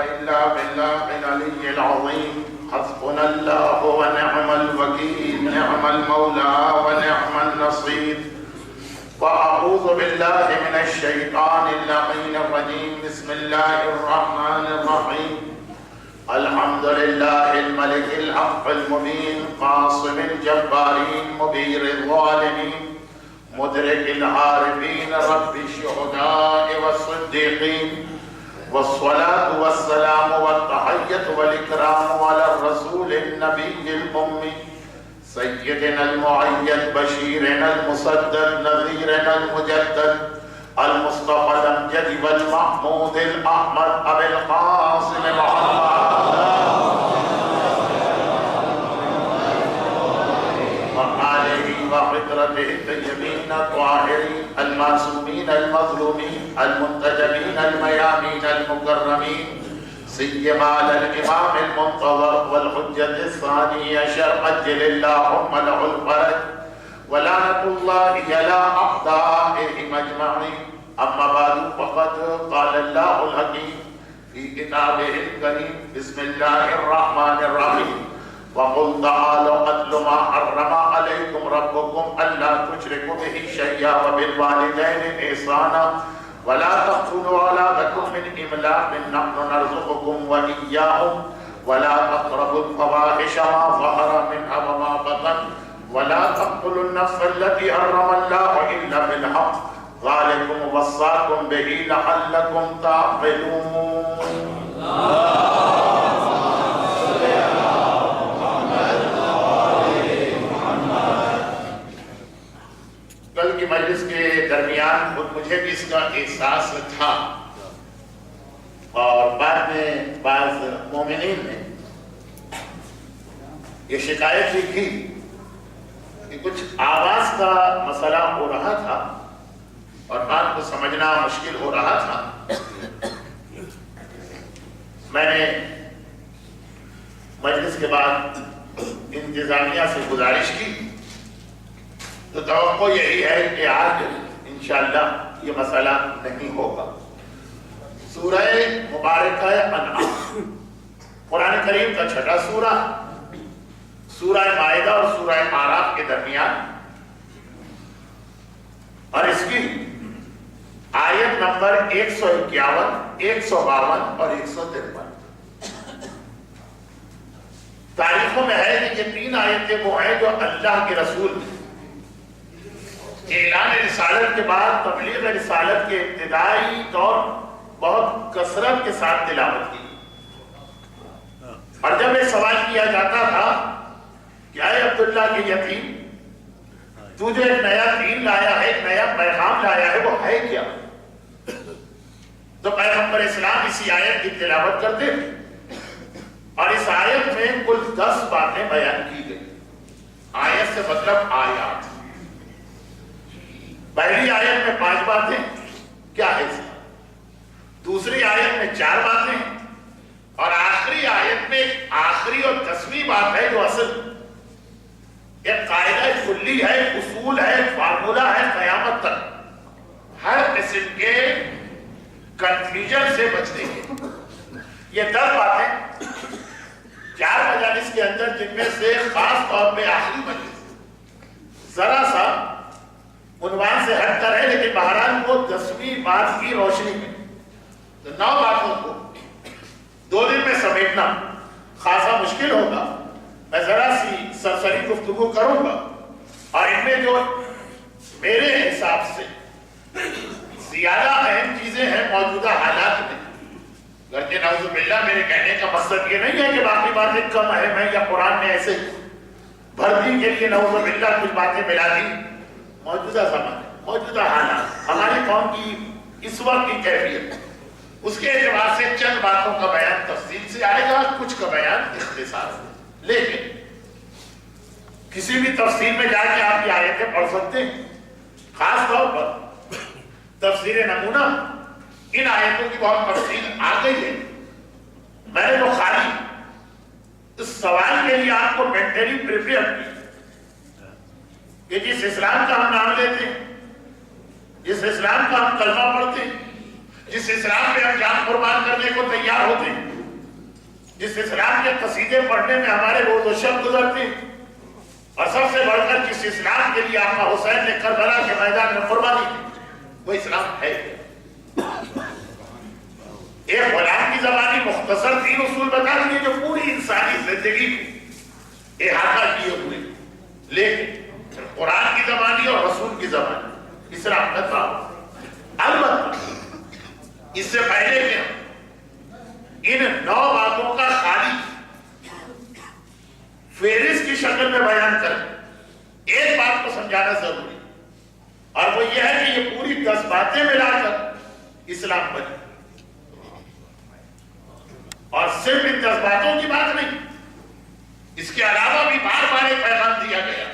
إلا بالله العلي العظيم حسبنا الله ونعم الوكيل نعم المولى ونعم النصير وأعوذ بالله من الشيطان اللعين الرجيم بسم الله الرحمن الرحيم الحمد لله الملك الحق المبين قاصم الجبارين مبير الظالمين مدرك العارفين رب الشهداء والصديقين والصلاة والسلام والتحية والإكرام على الرسول النبي الأمي سيدنا المعين بشيرنا المصدق نذيرنا المجدد المصطفى الأمجد والمحمود الأحمد أبي القاسم محمد وآله وحضرته الطيبين الطاهرين المعصومين المظلومين المنتجبين الميامين المكرمين سيما على الإمام المنتظر والحجة الثانية شرع عجل اللهم له الفرج ولعنة الله على أعدائهم أجمعين أما بعد فقد قال الله الحكيم في كتابه الكريم بسم الله الرحمن الرحيم وقل تعالوا أتل ما حرم عليكم ربكم ألا تشركوا به شيئا وبالوالدين إحسانا ولا تقتلوا أولادكم من إملاق نحن نرزقكم وإياهم ولا تقربوا الفواحش ما ظهر منها وما بطن ولا تقتلوا النفس التي حرم الله إلا بالحق ذلكم وصاكم به لعلكم تعقلون کل کی مجلس کے درمیان خود مجھے بھی اس کا احساس تھا اور بعد میں بعض مومنین نے یہ شکایت بھی کی کہ کچھ آواز کا مسئلہ ہو رہا تھا اور بات کو سمجھنا مشکل ہو رہا تھا میں نے مجلس کے بعد انتظامیہ سے گزارش کی تو توقع یہی ہے کہ آج انشاءاللہ یہ مسئلہ نہیں ہوگا سورہ مبارکہ انعام قرآن کریم کا چھٹا سورہ سورہ مائدہ اور سورہ اعراف کے درمیان اور اس کی آیت نمبر 151 152 اور 153 تاریخوں میں ہے کہ یہ تین آیتیں وہ ہیں جو اللہ کے رسول اعلان رسالت کے بعد تبلیغ رسالت کے ابتدائی دور بہت کثرت کے ساتھ تلاوت کی اور جب یہ سوال کیا جاتا تھا کہ اے عبداللہ کے یتیم تو جو ایک نیا دین لایا ہے ایک نیا پیغام لایا ہے وہ ہے کیا تو پیغمبر اسلام اسی آیت کی تلاوت کرتے تھے اور اس آیت میں کل 10 باتیں بیان کی گئی آیت سے مطلب آیات پہلی آیت میں 5 باتیں کیا ہے اس کا دوسری آیت میں 4 باتیں اور آخری آیت میں آخری اور 10ویں بات ہے جو اصل ایک قاعدہ کلی ہے اصول ہے فارمولہ ہے قیامت تک ہر قسم کے کنفیوژن سے بچنے کے یہ 10 باتیں 4 مجالس کے اندر جن میں سے خاص طور پہ آخری مجلس ذرا سا عنوان سے ہٹ کر ہے لیکن بہرحال وہ 10ویں بات کی روشنی میں تو 9 باتوں کو 2 دن میں سمیٹنا خاصا مشکل ہوگا میں ذرا سی سرسری گفتگو کروں گا اور ان میں جو میرے حساب سے زیادہ اہم چیزیں ہیں موجودہ حالات میں گرچہ نعوذ باللہ میرے کہنے کا مقصد یہ نہیں ہے کہ باقی باتیں کم اہم ہیں یا قرآن میں ایسے بھرتی کے لیے نعوذ باللہ کچھ باتیں ملا دی موجودہ زمانے موجودہ حالات ہماری قوم کی اس وقت کی کیفیت اس کے اعتبار سے چند باتوں کا بیان تفصیل سے آئے گا کچھ کا بیان اختصار سے لیکن کسی بھی تفسیر میں جا کے آپ کی آیتیں پڑھ سکتے ہیں خاص طور پر تفسیر نمونہ ان آیتوں کی بہت تفصیل آ گئی ہے میں نے تو خالی اس سوال کے لیے آپ کو مینٹلی پریپیئر کیا کہ جس اسلام کا ہم نام لیتے ہیں جس اسلام کا ہم کلمہ پڑھتے ہیں جس اسلام پہ ہم جان قربان کرنے کو تیار ہوتے ہیں جس اسلام کے قصیدے پڑھنے میں ہمارے روز و شب گزرتے ہیں، اور سب سے بڑھ کر جس اسلام کے لیے آقا حسین نے کربلا کے میدان میں قربانی دی، وہ اسلام ہے۔ ایک غلام کی زبانی مختصر 3 اصول بتا دیے جو پوری انسانی زندگی کو احاطہ کیے ہوئے، لیکن قرآن کی زبانی اور رسول کی زبانی اسلام کا تھا۔ البتہ اس سے پہلے کہ ان 9 باتوں کا خالی فہرست کی شکل میں بیان کریں، ایک بات کو سمجھانا ضروری، اور وہ یہ ہے کہ یہ پوری 10 باتیں ملا کر اسلام بنی، اور صرف ان 10 باتوں کی بات نہیں، اس کے علاوہ بھی بار بار ایک پیغام دیا گیا،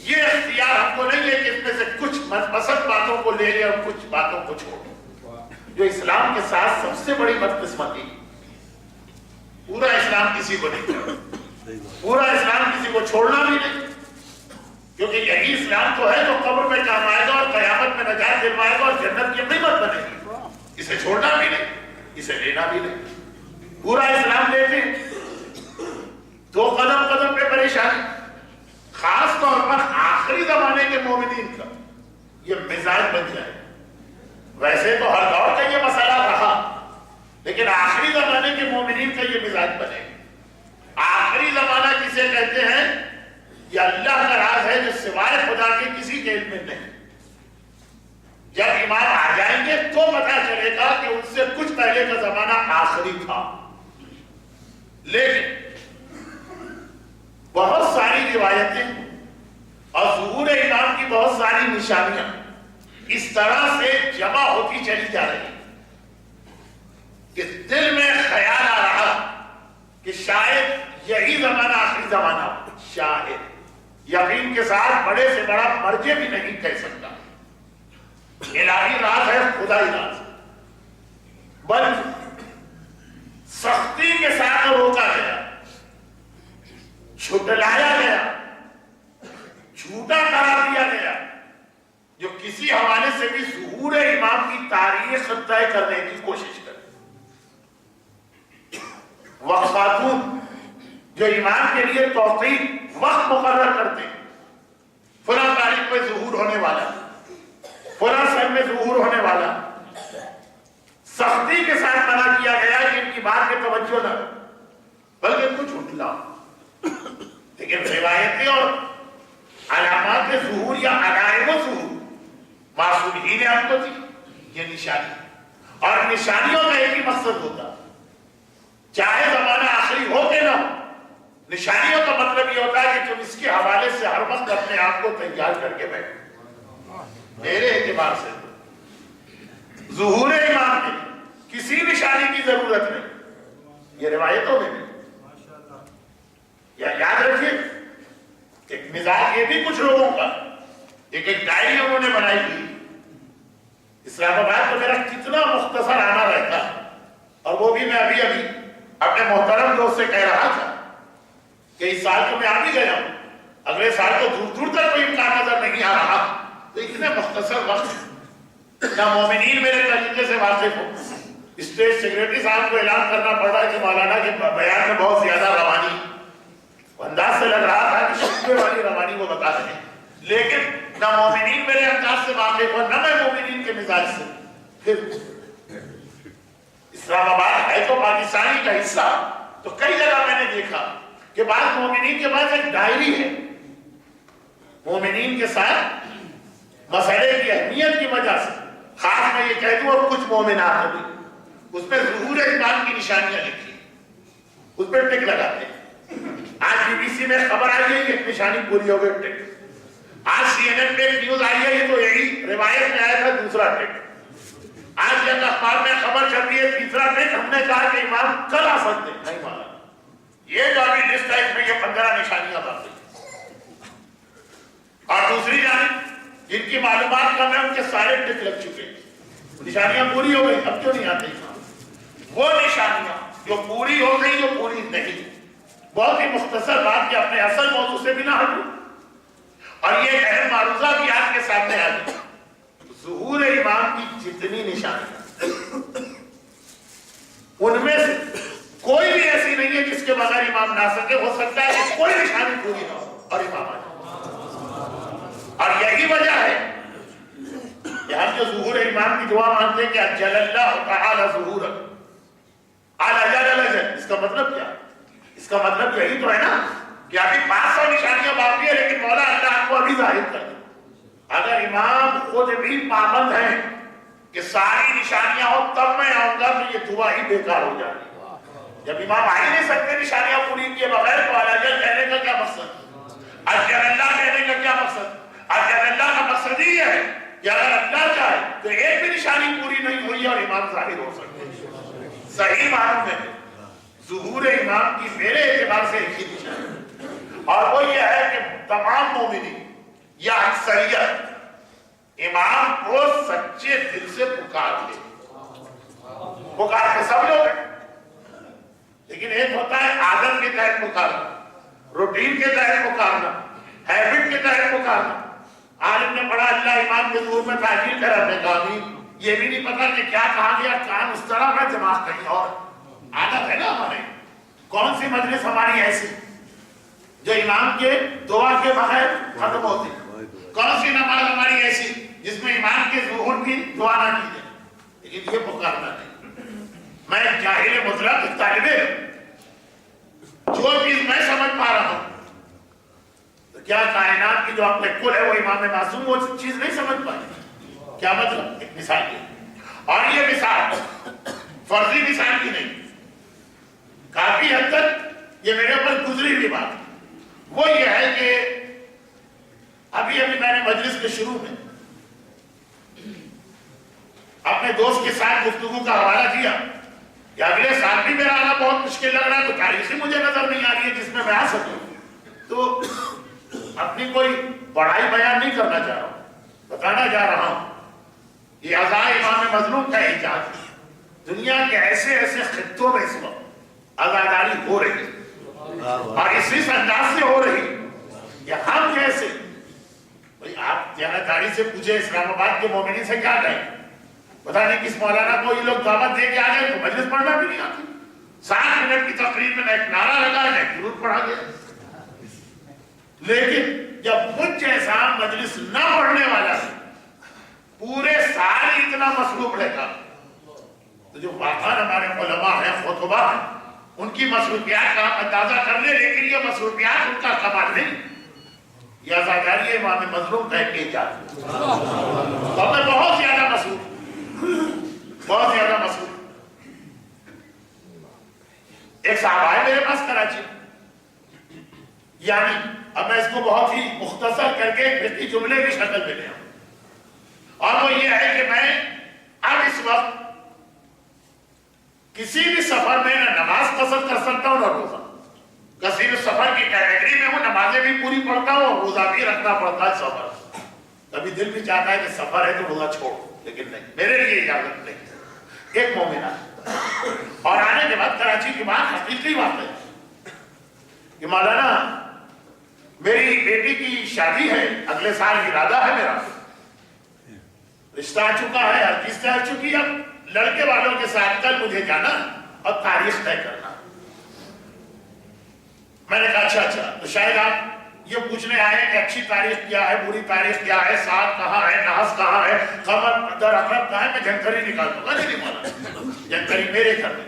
یہ اختیار ہم کو نہیں ہے کہ اس میں سے کچھ پسند باتوں کو لے لیں اور کچھ باتوں کو چھوڑ دیں، جو اسلام کے ساتھ سب سے بڑی بدقسمتی۔ پورا اسلام کسی کو نہیں چھوڑنا، پورا اسلام کسی کو چھوڑنا بھی نہیں، کیونکہ یہی اسلام تو ہے جو قبر میں کام آئے گا اور قیامت میں نجات دلوائے گا اور جنت کی قیمت بنے گی۔ اسے چھوڑنا بھی نہیں، اسے لینا بھی نہیں۔ پورا اسلام لیتے ہیں تو قدم قدم پہ پریشانی، خاص طور پر آخری زمانے کے مومنین کا یہ مزاج بن جائے۔ ویسے تو ہر دور کا یہ مسئلہ رہا، لیکن آخری زمانے کے مومنین کا یہ مزاج بنے۔ آخری زمانہ کسے کہتے ہیں؟ یہ اللہ کا راز ہے جو سوائے خدا کے کسی کے علم میں نہیں۔ جب امام آ جائیں گے تو پتہ چلے گا کہ ان سے کچھ پہلے کا زمانہ آخری تھا، لیکن بہت ساری روایتیں اور ظہور امام کی بہت ساری نشانیاں اس طرح سے جمع ہوتی چلی جا رہی کہ دل میں خیال آ رہا کہ شاید یہی زمانہ آخری زمانہ ہو۔ شاید یقین کے ساتھ بڑے سے بڑا مرجع بھی نہیں کہہ سکتا، الہی راز ہے، خدائی راز، بلکہ سختی کے ساتھ روکا گیا، چھٹلایا گیا، جھوٹا قرار دیا گیا، جو کسی حوالے سے بھی ظہور امام کی تاریخ طے کرنے کی کوشش کرے۔ وقفاتون جو امام کے لیے توقیت وقت مقرر کرتے ہیں، فلاں تاریخ میں ظہور ہونے والا، فلاں سن میں ظہور ہونے والا، سختی کے ساتھ منع کیا گیا کہ ان کی بات پہ توجہ نہ بلکہ کچھ اٹھلا۔ لیکن روایتیں اور علامات ظہور یا علائم ظہور معصوم ہی نے ہم کو دی، یہ نشانی، اور نشانیوں کا ایک ہی مقصد ہوتا، چاہے زمانہ آخری ہو کہ نہ ہو، نشانیوں کا مطلب یہ ہوتا ہے کہ تم اس کے حوالے سے ہر وقت اپنے آپ کو تیار کر کے بیٹھو۔ میرے اعتبار سے ظہور امام کے کسی نشانی کی ضرورت نہیں، یہ روایتوں میں یا یاد رکھیے ایک مزاج یہ بھی کچھ لوگوں کا، ایک ڈائری انہوں نے بنائی تھی، اسلام آباد تو میرا کتنا مختصر آنا رہتا، اور وہ بھی میں ابھی اپنے محترم دوست سے کہہ رہا تھا کہ اس سال تو میں آ بھی گیا ہوں، اگلے سال تو دور دور تک کوئی امکان نظر نہیں آ رہا، تو اتنے مختصر وقت نہ مومنین میرے طریقے سے واقف ہو۔ اسٹیٹ سیکریٹری صاحب کو اعلان کرنا پڑ رہا ہے کہ مولانا کے بیان میں بہت زیادہ روانی، انداز سے لگ رہا تھا کہ شکوے والی روانی وہ بتا رہے ہیں، لیکن نہ مومنین میرے انداز سے واقف ہو، نہ میں مومنین کے مزاج سے۔ پھر اسلام آباد ہے تو پاکستانی کا حصہ، تو کئی جگہ میں نے دیکھا کہ بعض مومنین کے پاس ایک ڈائری ہے، مومنین کے ساتھ مسئلے کی اہمیت کی وجہ سے، خاص میں یہ کہہ دوں اور کچھ مومنات بھی اس میں ظہور امام کی نشانیاں لکھی، اس پہ ٹک لگاتے ہیں۔ آج بی بی سی میں خبر آئی ہے ایک نشانی پوری ہو گئی، ٹک۔ آج سی این این پہ ایک نیوز آئی ہے، یہ تو یہی روایت میں آیا تھا، دوسرا ٹک۔ آج جب اخبار میں خبر چل رہی ہے تیسرا ٹک، ہم نے کہا کہ امام کل آ سکتے ہیں، نہیں مانا۔ یہ جو ابھی لسٹ ہے اس میں یہ 15 نشانیاں باقی، اور دوسری جانب جن کی معلومات کم ہے ان کے سارے ٹک لگ چکے ہیں، نشانیاں پوری ہو گئی، اب کیوں نہیں آتے؟ وہ نشانیاں جو پوری ہو گئی جو پوری نہیں، بہت ہی مختصر بات کہ اپنے اصل موضوع سے بھی نہ ہٹو، اور یہ ایک اہم معروضہ بھی آپ کے سامنے آ گیا۔ ظہور امام کی جتنی نشانیاں ان میں سے کوئی بھی ایسی نہیں بغیر امام نہ سکے، ہو سکتا ہے کہ کوئی نشانی پوری نہ ہو اور امام آ جائے۔ اور یہی وجہ ہے کہ ہم جو ظہور امام کی دعا مانتے ہیں کہ اجل اللہ تعالی ظہور اس کا مطلب کیا؟ اس کا مطلب یہی تو ہے نا کہ ابھی 500 نشانیاں باقی ہے لیکن مولا اللہ کو ابھی ظاہر کر دے۔ اگر امام خود بھی پابند ہیں کہ ساری نشانیاں ہو تب میں آؤں گا تو یہ دعا ہی بیکار ہو جائے گی۔ جب امام آ ہی نہیں سکتے نشانیاں پوری کیے بغیر تو اجل کہنے کا کیا مقصد؟ اجل اللہ کہنے کا کیا مقصد؟ اجل اللہ کا مقصد ہی ہے کہ اگر اللہ چاہے تو ایک بھی نشانی پوری نہیں ہوئی اور امام ظاہر ہو سکتے۔ صحیح معنوں میں ظہور امام کی میرے اعتبار سے ایک ہی نشانی اور وہ یہ ہے کہ تمام مومنین یا اکثریت امام کو سچے دل سے پکار لے۔ پکار کے سب لوگ ہیں لیکن ایک ہوتا ہے عادت کے تحت پکارنا، روٹین کے تحت پکارنا، ہیبٹ کے تحت پکارنا۔ عالم نے پڑھا اللہ امام کے ظہور میں تاخیر کر اپنے کامین، یہ بھی نہیں پتا کہ کیا کہا گیا، کان اس طرح کا دماغ کہیں اور۔ عادت ہے نا ہمارے، کون سی مجلس ہماری ایسی جو امام کے دعا کے بغیر ختم ہوتی؟ کون سی نماز ہماری ایسی جس میں امام کے ظہور کی دعا نہ کی جائے؟ لیکن یہ پکارنا نہیں۔ میں جاہل مطلق طالب علم، جو چیز میں سمجھ پا رہا ہوں تو کیا کائنات کی جو عقل کل ہے وہ امام معصوم وہ چیز نہیں سمجھ پائی؟ کیا مطلب؟ ایک مثال کی، اور یہ مثال فرضی مثال کی نہیں، کافی حد تک یہ میرے اوپر گزری ہوئی بات ہے۔ وہ یہ ہے کہ ابھی میں نے مجلس کے شروع میں اپنے دوست کے ساتھ گفتگو کا حوالہ دیا کہ اگلے سال بھی میرا آنا بہت مشکل لگ رہا ہے، تو تاریخی مجھے نظر نہیں آ رہی ہے جس میں آ سکوں۔ تو اپنی کوئی بڑائی بیان نہیں کرنا چاہ رہا ہوں، بتانا جا رہا ہوں یہ عزا امام مظلوم کا ایجاد ہے۔ دنیا کے ایسے ایسے خطوں میں اس وقت عزاداری ہو رہی ہے اور اس انداز سے ہو رہی کہ ہم جیسے آپ دیانتداری سے پوچھے اسلام آباد کے مومنین سے کیا کہیں، پتہ نہیں کس مولانا کو یہ لوگ دعوت دے کے آ گئے تو مجلس پڑھنا بھی نہیں آتی۔ 7 منٹ کی تقریر میں نہ ایک نعرہ لگا نہ ایک درود پڑھا گیا۔ لیکن جب مجھ جیسا مجلس نہ پڑھنے والا ہے پورے سال اتنا مصروف رہتا تو جو واقعا ہمارے علماء ہیں، خطبہ ہیں، ان کی مصروفیات کا اندازہ کر لے، لیکن یہ مصروفیات ان کا کمال نہیں، یہ عزاداری امام مظلوم کا ایک ایجاد ہے۔ تو میں بہت زیادہ مصروف، بہت زیادہ مصروف۔ ایک صاحب آئے میرے پاس کراچی، یعنی اب میں اس کو بہت ہی مختصر کر کے ایک جملے کی شکل میں لے آؤں، اور وہ یہ ہے کہ میں اب اس وقت کسی بھی سفر میں نہ نماز قصر کر سکتا ہوں نہ روزہ، کسی بھی سفر کی کیٹیگری میں ہوں، نمازیں بھی پوری پڑھتا ہوں اور روزہ بھی رکھنا پڑتا ہے سفر۔ کبھی دل بھی چاہتا ہے کہ سفر ہے تو روزہ چھوڑ، لیکن نہیں، میرے لیے اجازت نہیں۔ ایک مومن آیا اور آنے کے بعد کراچی کی بات حقیقی بات ہے کہ مولانا میری بیٹی کی شادی ہے، اگلے سال ارادہ ہے میرا، رشتہ آ چکا ہے، ہر چیز آ چکی، اب لڑکے والوں کے ساتھ کل مجھے جانا اور تاریخ طے کرنا۔ میں نے کہا اچھا تو شاید آپ یہ پوچھنے آئے کہ اچھی تاریخ کیا ہے، بری تاریخ کیا ہے، سات کہاں ہے، نحس کہاں ہے، قمر در عقرب کہاں ہے، میں جنتری نکال دوں گا۔ نہیں مولانا، جنتری میرے گھر میں،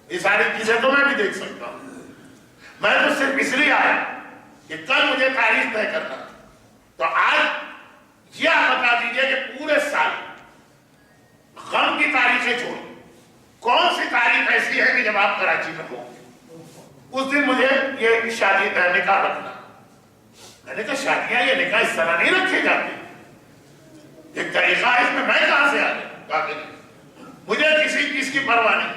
یہ ساری چیزیں تو میں بھی دیکھ سکتا ہوں۔ میں تو صرف اس لیے آیا کہ کل مجھے تاریخ طے کرنا، تو آج یہ آپ بتا دیجئے کہ پورے سال غم کی تاریخیں چھوڑیں، کون سی تاریخ ایسی ہے کہ جب آپ کراچی میں ہوں اس دن مجھے یہ شادی نکاح رکھنا۔ میں نے کہا شادیاں یہ نکاح اس طرح نہیں رکھے جاتے، ایک طریقہ ہے، اس میں کہاں سے آ گیا؟ کہا کہ مجھے کسی چیز کی پرواہ نہیں۔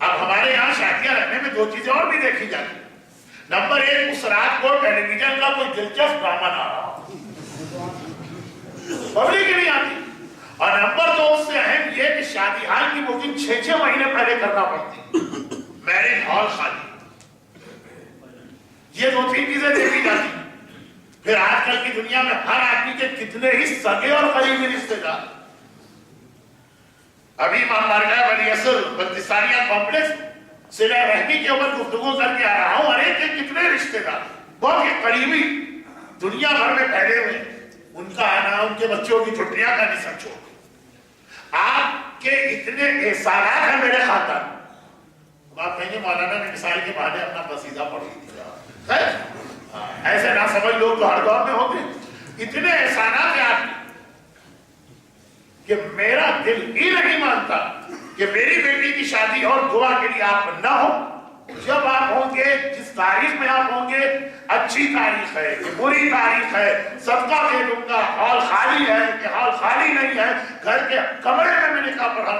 اب ہمارے یہاں شادیاں رکھنے میں 2 چیزیں اور بھی دیکھی جاتی ہیں۔ نمبر 1، اس رات کو ٹیلی ویژن کا کوئی دلچسپ ڈرامہ نہ رہا، پبلک ہی نہیں آتی، اور نمبر 2 اس سے اہم یہ کہ شادی ہال کی بکنگ 6 مہینے پہلے کرنا پڑتی، میرج ہال خالی، یہ 2-3 چیزیں دیکھی جاتی۔ پھر آج کل کی دنیا میں ہر آدمی کے کتنے ہی سگے اور قریبی رشتے دار۔ ابھی امام بارگاہ ولی اصل بلتستانیہ کمپلیکس صلہ رحمی کے اوپر گفتگو کر کے آ رہا ہوں. ارے کہ کتنے رشتے دار بہت ہی قریبی دنیا بھر میں پھیلے ہوئے, ان کا آنا, ان کے بچوں کی چھٹیاں کا نہیں سچو. آپ کے اتنے احسانات ہیں میرے خاندان. آپ کہیں گے مولانا نے مثال کے بہانے اپنا قصیدہ پڑھ دیا, ایسے نہ سمجھ لوگ تو ہر دور میں ہوتے. اتنے احسانات ہیں آپ کہ میرا دل ہی نہیں مانتا کہ میری بیٹی کی شادی اور دعا کے لیے آپ نہ ہو. جب آپ ہوں گے, جس تاریخ میں آپ ہوں گے, اچھی تاریخ ہے کہ بری تاریخ ہے, صدقہ دے دوں گا, ہال خالی ہے کہ ہال خالی نہیں ہے, گھر کے کمرے میں نکاح پڑھا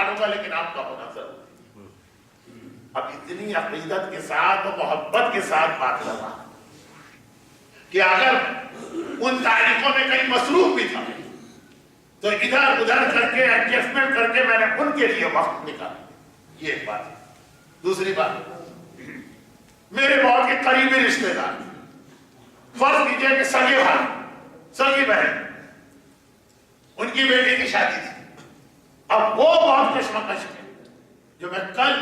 لوں گا, لیکن آپ کا ہونا ضرور. اب اتنی عقیدت کے ساتھ اور محبت کے ساتھ بات کر رہا کہ اگر ان تاریخوں میں کہیں مصروف بھی تھا تو ادھر ادھر کر کے ایڈجسٹمنٹ کر کے میں نے ان کے لیے وقت نکالا. یہ ایک بات ہے. دوسری بات, میرے بہت ہی قریبی رشتے دار, فرض کیجئے کہ سگے بھائی, سگی بہن, ان کی بیٹی کی شادی تھی. اب وہ بہت کشمکش ہے جو میں کل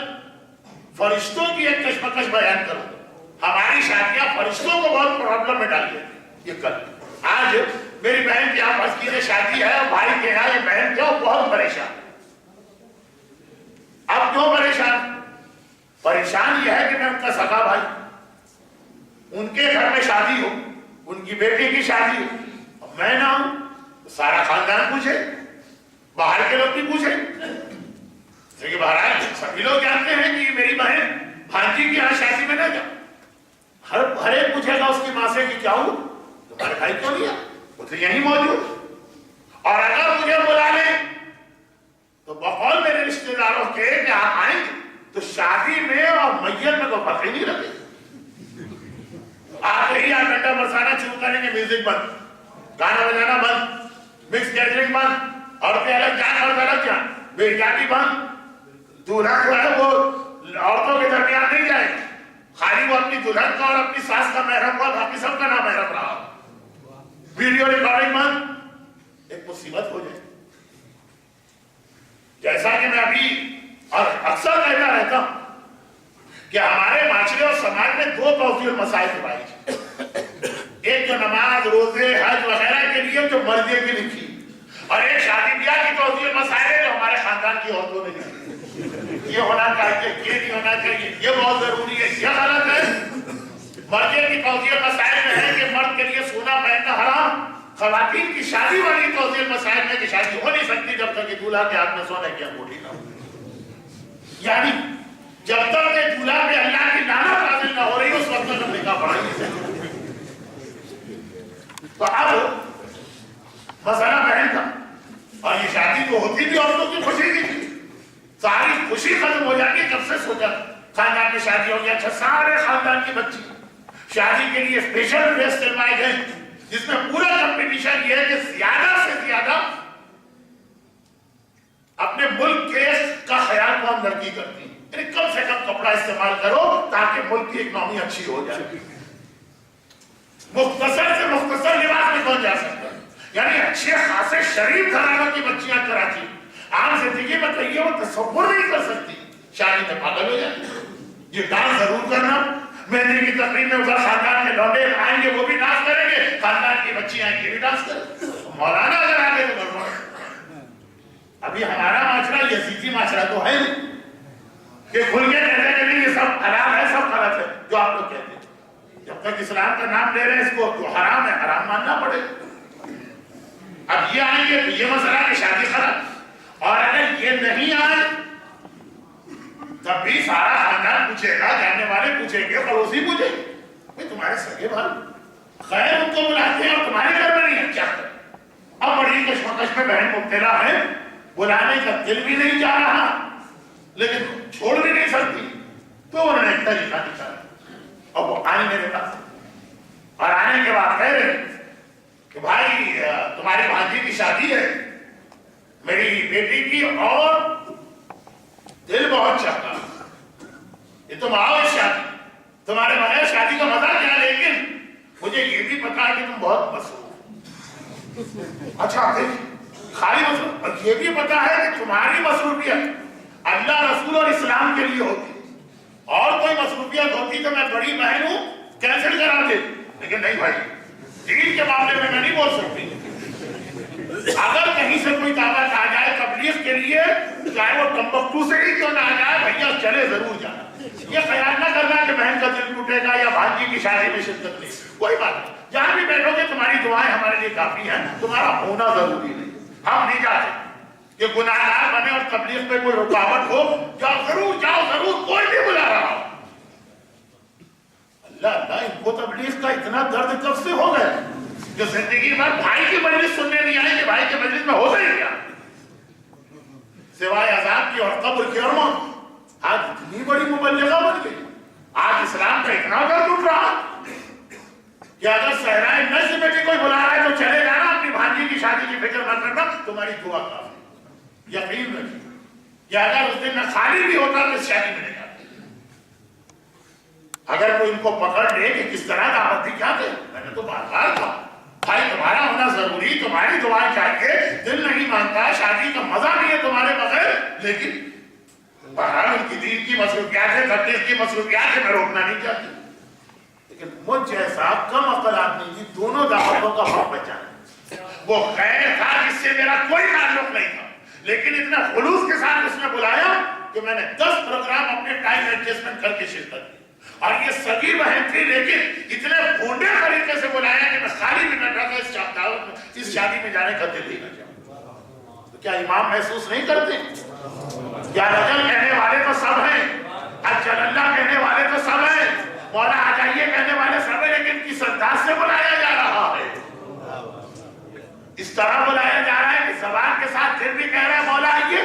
فرشتوں کی ایک کشمکش بیان کروں. ہماری شادیاں فرشتوں کو بہت پرابلم میں ڈالی ہے. یہ کل آج میری بہن کی آپ فرض کیجئے شادی ہے, بھائی کے یہاں یہ بہن کیا بہت پریشان. اب کیوں پریشان؟ پریشان یہ ہے کہ میں ان کا سگا بھائی, ان کے گھر میں شادی ہو, ان کی بیٹی کی شادی ہو, اب میں نہ ہوں تو سارا خاندان پوچھے, باہر کے لوگ بھی پوچھے. کہ بہرحال سبھی لوگ جانتے ہیں کہ میری بہن بھانجی کی یہاں شادی میں نہ جا. ہر ایک پوچھے گا اس کی ماں سے کہ کیا ہوں, تمہارے بھائی کیوں نہیں ہے, وہ تو یہیں موجود. اور اگر مجھے بلا لیں تو بقول میرے رشتے داروں کے کہ آپ آئیں گے تو شادی میں اور میت میں کوئی فرق ہی نہیں رکھے. آپ ہی آپ ڈنڈا برسانا شروع کریں گے, میوزک بند, گانا بجانا بند, مکس گیدرنگ بند, عورتیں الگ جان اور الگ جان, بے احتیاطی بند. دولہا جو ہے وہ عورتوں کے درمیان نہیں جائے, خالی وہ اپنی دلہن کا اور اپنی ساس کا محرم ہوا, باقی سب کا نام محرم رہا. ویڈیو ریکارڈنگ بند. ایک مصیبت ہو جائے. جیسا کہ میں ابھی اور اکثر کہتا رہتا ہوں کہ ہمارے معاشرے اور سماج میں دو توضیع مسائل پائی. ایک جو نماز, روزے, حج وغیرہ کے لیے جو مرضی کی لکھی, اور ایک شادی بیاہ کی توضیع مسائل ہے جو ہمارے خاندان کی عورتوں نے لکھی. یہ ہونا چاہیے, یہ نہیں ہونا چاہیے, یہ بہت ضروری ہے, یہ غلط ہے. مرضی کی توضیع مسائل میں ہے کہ مرد کے لیے سونا پہننا حرام, خواتین کی شادی والی توضیع مسائل میں کہ شادی ہو نہیں سکتی جب تک کہ دولہا کے ہاتھ میں سونے کی انگوٹھی نہ ہو. یعنی جب تک کہ دولہا پہ اللہ کی لعنت نازل نہ ہو رہی اس وقت تک ہم نکاح پڑھا نہیں سکتے. تو اب مسئلہ بہن تھا, اور یہ شادی تو ہوتی بھی عورتوں کی خوشی کی تھی. ساری خوشی ختم ہو جاتی جب سے سوچا خاندان میں شادی ہو گیا. اچھا, سارے خاندان کی بچی شادی کے لیے اسپیشل ڈریس سلوائے گئے, جس میں پورا کمپٹیشن یہ ہے کہ زیادہ سے زیادہ اپنے ملک کے کا خیال کو ہم لڑکی کرتی ہیں. یعنی کم سے کم کپڑا استعمال کرو تاکہ ملک کی اکنامی اچھی ہو جائے. مختصر سے مختصر لباس میں کون جا سکتا ہے. یعنی اچھے خاصے شریف گھرانوں کی بچیاں کراچی عام زندگی میں کہیں وہ تصور نہیں کر سکتی, شادی میں پاگل ہو جاتی. یہ ڈانس ضرور کرنا, مہندی کی تقریب میں ادھر خاندان کے لوٹے آئیں گے وہ بھی ڈانس کریں گے, خاندان کی بچی آئیں گے بھی ڈانس کریں. مولانا اگر آگے تو کرنا. ابھی ہمارا معاشرہ یزیدی معاشرہ تو ہے نہیں کہ کھل کے کہتے ہیں کہ یہ سب حرام ہے, سب غلط ہے جو آپ لوگ کہتے ہیں. جب تک اسلام کا نام لے رہے ہیں اس کو جو حرام ہے حرام ماننا پڑے. اب یہ آئیں گے تو یہ مسئلہ کہ شادی خراب, اور اگر یہ نہیں آئے تب بھی سارا خاندان پوچھے گا, جاننے والے پوچھیں گے, پڑوسی پوچھیں گے, بھائی تمہارے سگے بھائی خیر ان کو بلاتے ہیں اور تمہارے گھر میں نہیں ہے, کیا کریں. اب بڑی کشمکش میں بہن مبتلا ہے, بلانے کا دل بھی نہیں چاہ رہا لیکن چھوڑ بھی نہیں سکتی, تو انہوں نے ایک طریقہ نکالا. اور وہ آئے میرے پاس, اور آنے کے بعد کہہ رہے کہ بھائی تمہاری بھانجی کی شادی ہے, میری بیٹی کی, اور دل بہت چاہتا, یہ تم آؤ اس شادی, تمہارے بغیر شادی کا مزہ کیا, لیکن مجھے یہ بھی پتا ہے کہ تم بہت مصروف. اچھا خالی مصروف, اور یہ بھی پتا ہے کہ تمہاری مصروفیت اللہ رسول اور اسلام کے لیے ہوتی, قبولیت ہوتی تو میں بڑی بہن ہوں کینسل کرا دے، لیکن نہیں بھائی، دین کے معاملے میں نہیں بول سکتی۔ اگر کہیں سے کوئی دعوت آ جائے تبلیغ کے لیے، چاہے وہ ٹمبکٹو سے ہی کیوں نہ آ جائے، بھیا چلے ضرور جانا۔ یہ خیال نہ کرنا کہ بہن کا دل ٹوٹے گا یا بھانجی کی شادی میں شرکت نہیں، کوئی بات نہیں، جہاں بھی بیٹھو گے تمہاری دعائیں ہمارے لیے کافی ہیں، تمہارا ہونا ضروری نہیں۔ ہم نہیں چاہتے کہ گناہگار بنے اور تبلیغ میں کوئی رکاوٹ ہو، جاؤ ضرور، کوئی بھی بلا رہا ہو۔ اللہ ان کو تبلیغ کا اتنا درد کب سے ہو گیا جو زندگی بھر بھائی کی مجلس سننے نہیں آئے کہ بھائی کے مجلس میں ہوتا ہی کیا سوائے عذاب کی اور قبر کی اور موت۔ آج اتنی بڑی مبلغہ بن گئی، آج اسلام کا اتنا درد اٹھ رہا کہ اگر صحرائے نجد میں بھی کوئی بلا رہا ہے تو چلے جانا، اپنی بھانجی کی شادی کی فکر نہ کرنا، تمہاری دعا کافی، یقین رکھیے۔ یا اگر اس دن میں خالی بھی ہوتا تو اس شادی میں نہیں آتا۔ اگر کوئی ان کو پکڑ لے کہ کس طرح دعوت دی، کیا کہ میں نے تو بار بار کہا بھائی تمہارا ہونا ضروری، تمہاری دعائیں چاہیے، دل نہیں مانتا، شادی کا مزہ نہیں ہے تمہارے بغیر، لیکن بہرحال ان کی دین کی مصروفیات ہے، تبلیغ کی مصروفیات ہے، میں روکنا نہیں چاہتی، لیکن مجھ جیسا کم عقل آدمی کی دونوں دعوتوں کا حق بچانا۔ وہ خیر تھا جس سے میرا کوئی تعلق نہیں تھا، لیکن اتنا خلوص کے ساتھ اس نے بلایا کہ میں نے 10 پروگرام اپنے ٹائم ایڈجسٹمنٹ کر کے شرکت کی، اور یہ سگی بہن تھی لیکن اتنے بھونڈے طریقے سے بلایا کہ میں خالی بھی نہ رہا اس شادی میں جانے کا دل ہی نہ چاہتا۔ تو کیا امام محسوس نہیں کرتے؟ کیا رجل کہنے والے تو سب ہیں، اجل اللہ کہنے والے تو سب ہیں، مولا آ جائیے کہنے والے سب ہیں، لیکن کس انداز سے بلایا جا رہا ہے؟ اس طرح بلایا جا رہا ہے کہ زبان کے ساتھ دل بھی کہہ رہا ہے مولا آئیے،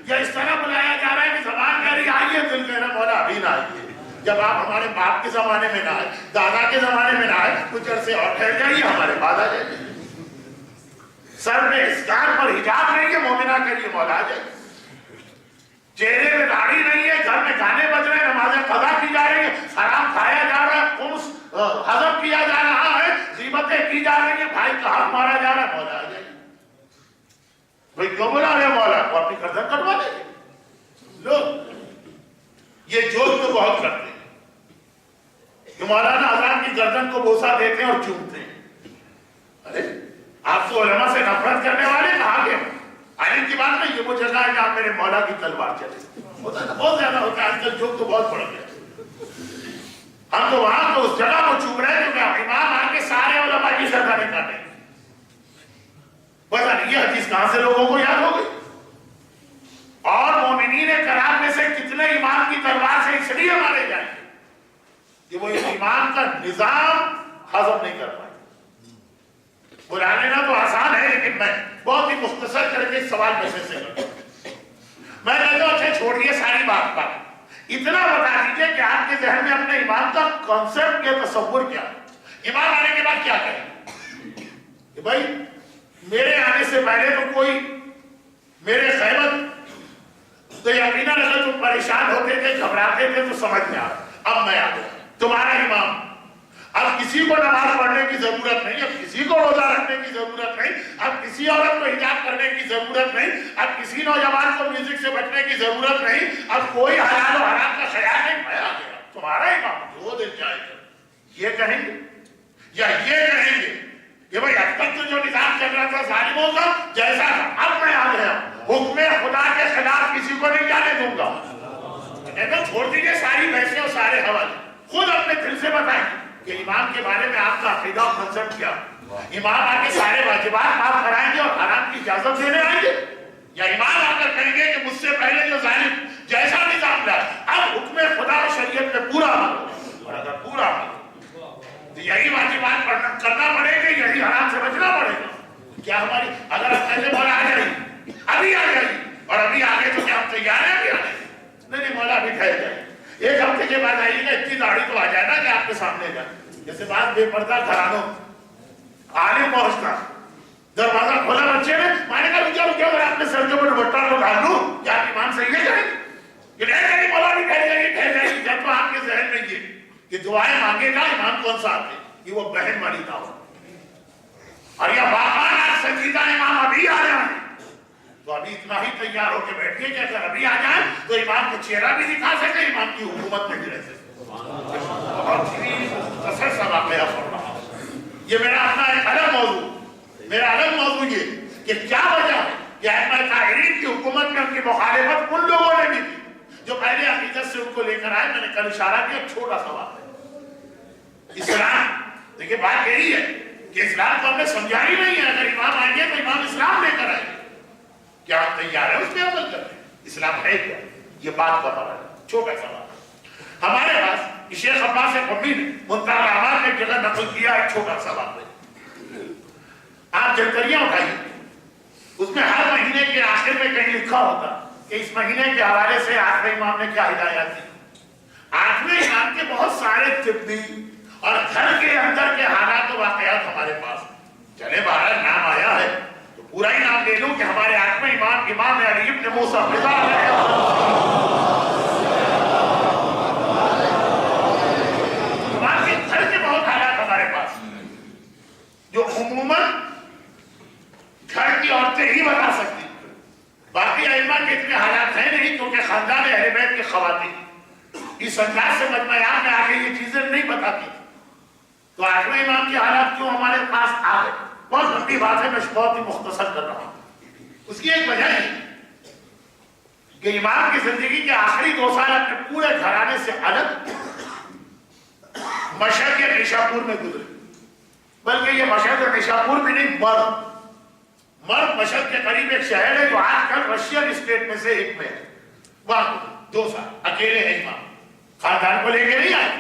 یا اس طرح بلایا جا رہا ہے کہ زبان کہہ رہی آئیے، دل کہہ رہا ہے مولا ابھی نہ آئیے؟ جب آپ ہمارے باپ کے زمانے میں نہ آئے، دادا کے زمانے میں نہ آئے، کچھ عرصے اور ٹھہر جائیے، ہمارے بعد آ جائیے۔ سر میں اسکار پر حجاب نہیں ہے، مومنہ کے لیے مولا آ جائیے۔ چہرے میں داڑھی نہیں ہے، گھر میں گانے بج رہے ہیں، نمازیں قضا کی جا رہی ہیں، حرام کھایا جا رہا ہے، خمس ہضم کیا جا رہا ہے، غیبتیں کی جا رہی ہیں، بھائی کا حق مارا جا رہا ہے، مولا آ جائیے۔ بھائی کیوں بلا رہے ہیں مولا؟ وہ اپنی گردن کٹوا دیں گے لوگ۔ یہ جوش تو بہت کرتے ہیں کہ مولانا آزاد کی گردن کو بوسہ دیتے ہیں اور چومتے ہیں۔ ارے آپ تو علماء سے نفرت کرنے والے کہا کہ عالم کی بات نہیں، یہ وہ جگہ ہے جہاں میرے مولا کی تلوار چلے، ہوتا ہے بہت زیادہ ہوتا ہے، آج کل جوک تو بہت بڑھ گیا۔ ہم تو وہاں تو اس جگہ کو چوم رہے ہیں کیونکہ امام آ کے سارے علماء کی سرداری کاٹیں۔ پتہ نہیں یہ حدیث کہاں سے لوگوں کو یاد ہو گئی، اور مومنین کرام میں سے کتنے امام کی تلوار سے اس لیے مارے جائیں کہ وہ اس امام کا نظام ہضم نہیں کر پائے۔ بلا لینا تو آسان ہے، لیکن میں بہت ہی مختصر کر کے سوال میں سے کروں۔ میں کہتا ہوں اچھا چھوڑیے ساری بات پر، اتنا بتا دیجئے کہ آپ کے ذہن میں اپنے امام کا کانسیپٹ یا تصور کیا، امام آنے کے بعد کیا کہیں کہ بھائی میرے آنے سے پہلے تو کوئی میرے خیمت تو یقیناً اگر تم پریشان ہوتے تھے، گھبراتے تھے تو سمجھ میں آ رہا، اب میں آ گیا تمہارا امام۔ اب کسی کو نماز پڑھنے کی ضرورت نہیں، اب کسی کو روزہ رکھنے کی ضرورت نہیں، اب کسی عورت کو حجاب کرنے کی ضرورت نہیں، اب کسی نوجوان کو میوزک سے بچنے کی ضرورت نہیں، اب کوئی حلال و حرام کا خیال نہیں، میں آ گیا تمہارا امام، جو دل چاہے کر۔ یہ کہیں گے یا یہ کہیں گے کہ بھائی اب تک تو جو نظام چل رہا تھا ظالموں کا جیسا تھا، اب میں آ گیا، حکم خدا کے خلاف کسی کو نہیں جانے دوں گا۔ تو چھوڑ دیجیے ساری بحثیں اور سارے حوالے، خود اپنے دل سے بتائیں کہ امام کے بارے میں آپ کا عقیدہ اور کنسپٹ کیا۔ امام آ کے سارے واجبات معاف کرائیں گے اور حرام کی اجازت دینے آئیں گے، یا امام آ کر کہیں گے کہ مجھ سے پہلے جو ظالم جیسا نظام لایا اب حکم خدا اور شریعت میں پورا عمل ہو، اور اگر پورا عمل تو یہی واجبات کرنا پڑے گا، یہی حرام سے بچنا پڑے گا۔ کیا ہماری اگر ہم پہلے مولا آ جائیے، ابھی آ جائیے، اور ابھی آگے تو کیا ہم تیار ہیں ابھی آنے؟ نہیں مولا ابھی ٹھہر جائے، ایک ہفتے کے بعد آئیے گا، اتنی داڑھی تو آ جائے نا کہ آپ کے سامنے جائے۔ جیسے بات بے پردہ گھرانوں آنے پہنچنا، دروازہ کھولا بچے نے، میں نے کہا رکیا اگر آپ نے سر کے اوپر دوپٹہ کو ڈال دوں کیا آپ امام صحیح ہے جائیں کہ نہیں مولا بھی ٹھہر جائے، جب تو آپ کے ذہن میں یہ کہ دعائیں مانگے گا امام کون سا آتے کہ وہ بہن والی دعوت، اور یہ باقاعدہ سنجیدہ امام ابھی آ جائیں تو ابھی اتنا ہی تیار ہو کے بیٹھیے کہ اگر ابھی آ جائیں تو امام کو چہرہ بھی دکھا سکے، امام کی حکومت میں بھی رہ سکے۔ بہت ہی مختصر سا واقعہ پڑھ رہا ہوں. یہ میرا اپنا ایک الگ موضوع یہ کہ کیا وجہ ہے کہ ائمہ طاہرین کی حکومت میں ان کی مخالفت ان لوگوں نے بھی کی جو پہلے عقیدت سے ان کو لے کر آئے. میں نے کل اشارہ کیا چھوٹا سا واقعہ. اسلام دیکھیں بات یہی ہے کہ اسلام کو ہم نے سمجھا ہی نہیں ہے. اگر امام آئیں گے تو امام اسلام لے کر آئیں گے. کیا آپ تیار ہیں اس پہ عمل کرنے؟ اسلام ہے کیا؟ یہ بات کا مرحلہ ہے. چھوٹا سا بات ہمارے پاس شیخ عباس قمی نے منتہی الاعمال میں ایک جگہ نقل کیا ایک چھوٹا سا واقعہ. آپ جنتریاں اٹھائیے, اس میں ہر مہینے کے آخر میں کہیں لکھا ہوتا کہ اس مہینے کے حوالے سے آٹھویں امام نے کیا ہدایات دی. آٹھویں امام کے بہت سارے طبی اور گھر کے اندر کے حالات و واقعات ہمارے پاس. چلے بہرحال نام آیا ہے تو پورا ہی نام لے لوں کہ ہمارے آٹھویں امام علی بن موسیٰ رضا امام کے گھر کے بہت حالات ہمارے پاس جو عموماً گھر کی عورتیں ہی بتا سکتی. باقی ائمہ کے اتنے حالات ہیں نہیں کیونکہ خاندان اہل بیت کی خواتین اس انداز سے مجمعات میں آگے یہ چیزیں نہیں بتاتی. تو آٹھویں امام کی حالات کیوں ہمارے پاس آ گئے؟ بہت لمبی بات ہے, میں بہت ہی مختصر کر رہا ہوں. اس کی ایک وجہ ہے کہ امام کی زندگی کے آخری 2 سال اپنے پورے گھرانے سے الگ مشہد یا نیشاپور میں گزرے. بلکہ یہ مشہد اور نیشاپور بھی نہیں, مرد مشہد کے قریب ایک شہر ہے جو آج کل رشین اسٹیٹ میں سے ایک میں ہے. وہاں 2 سال اکیلے ہیں امام, خاندان کو لے کے نہیں آئے.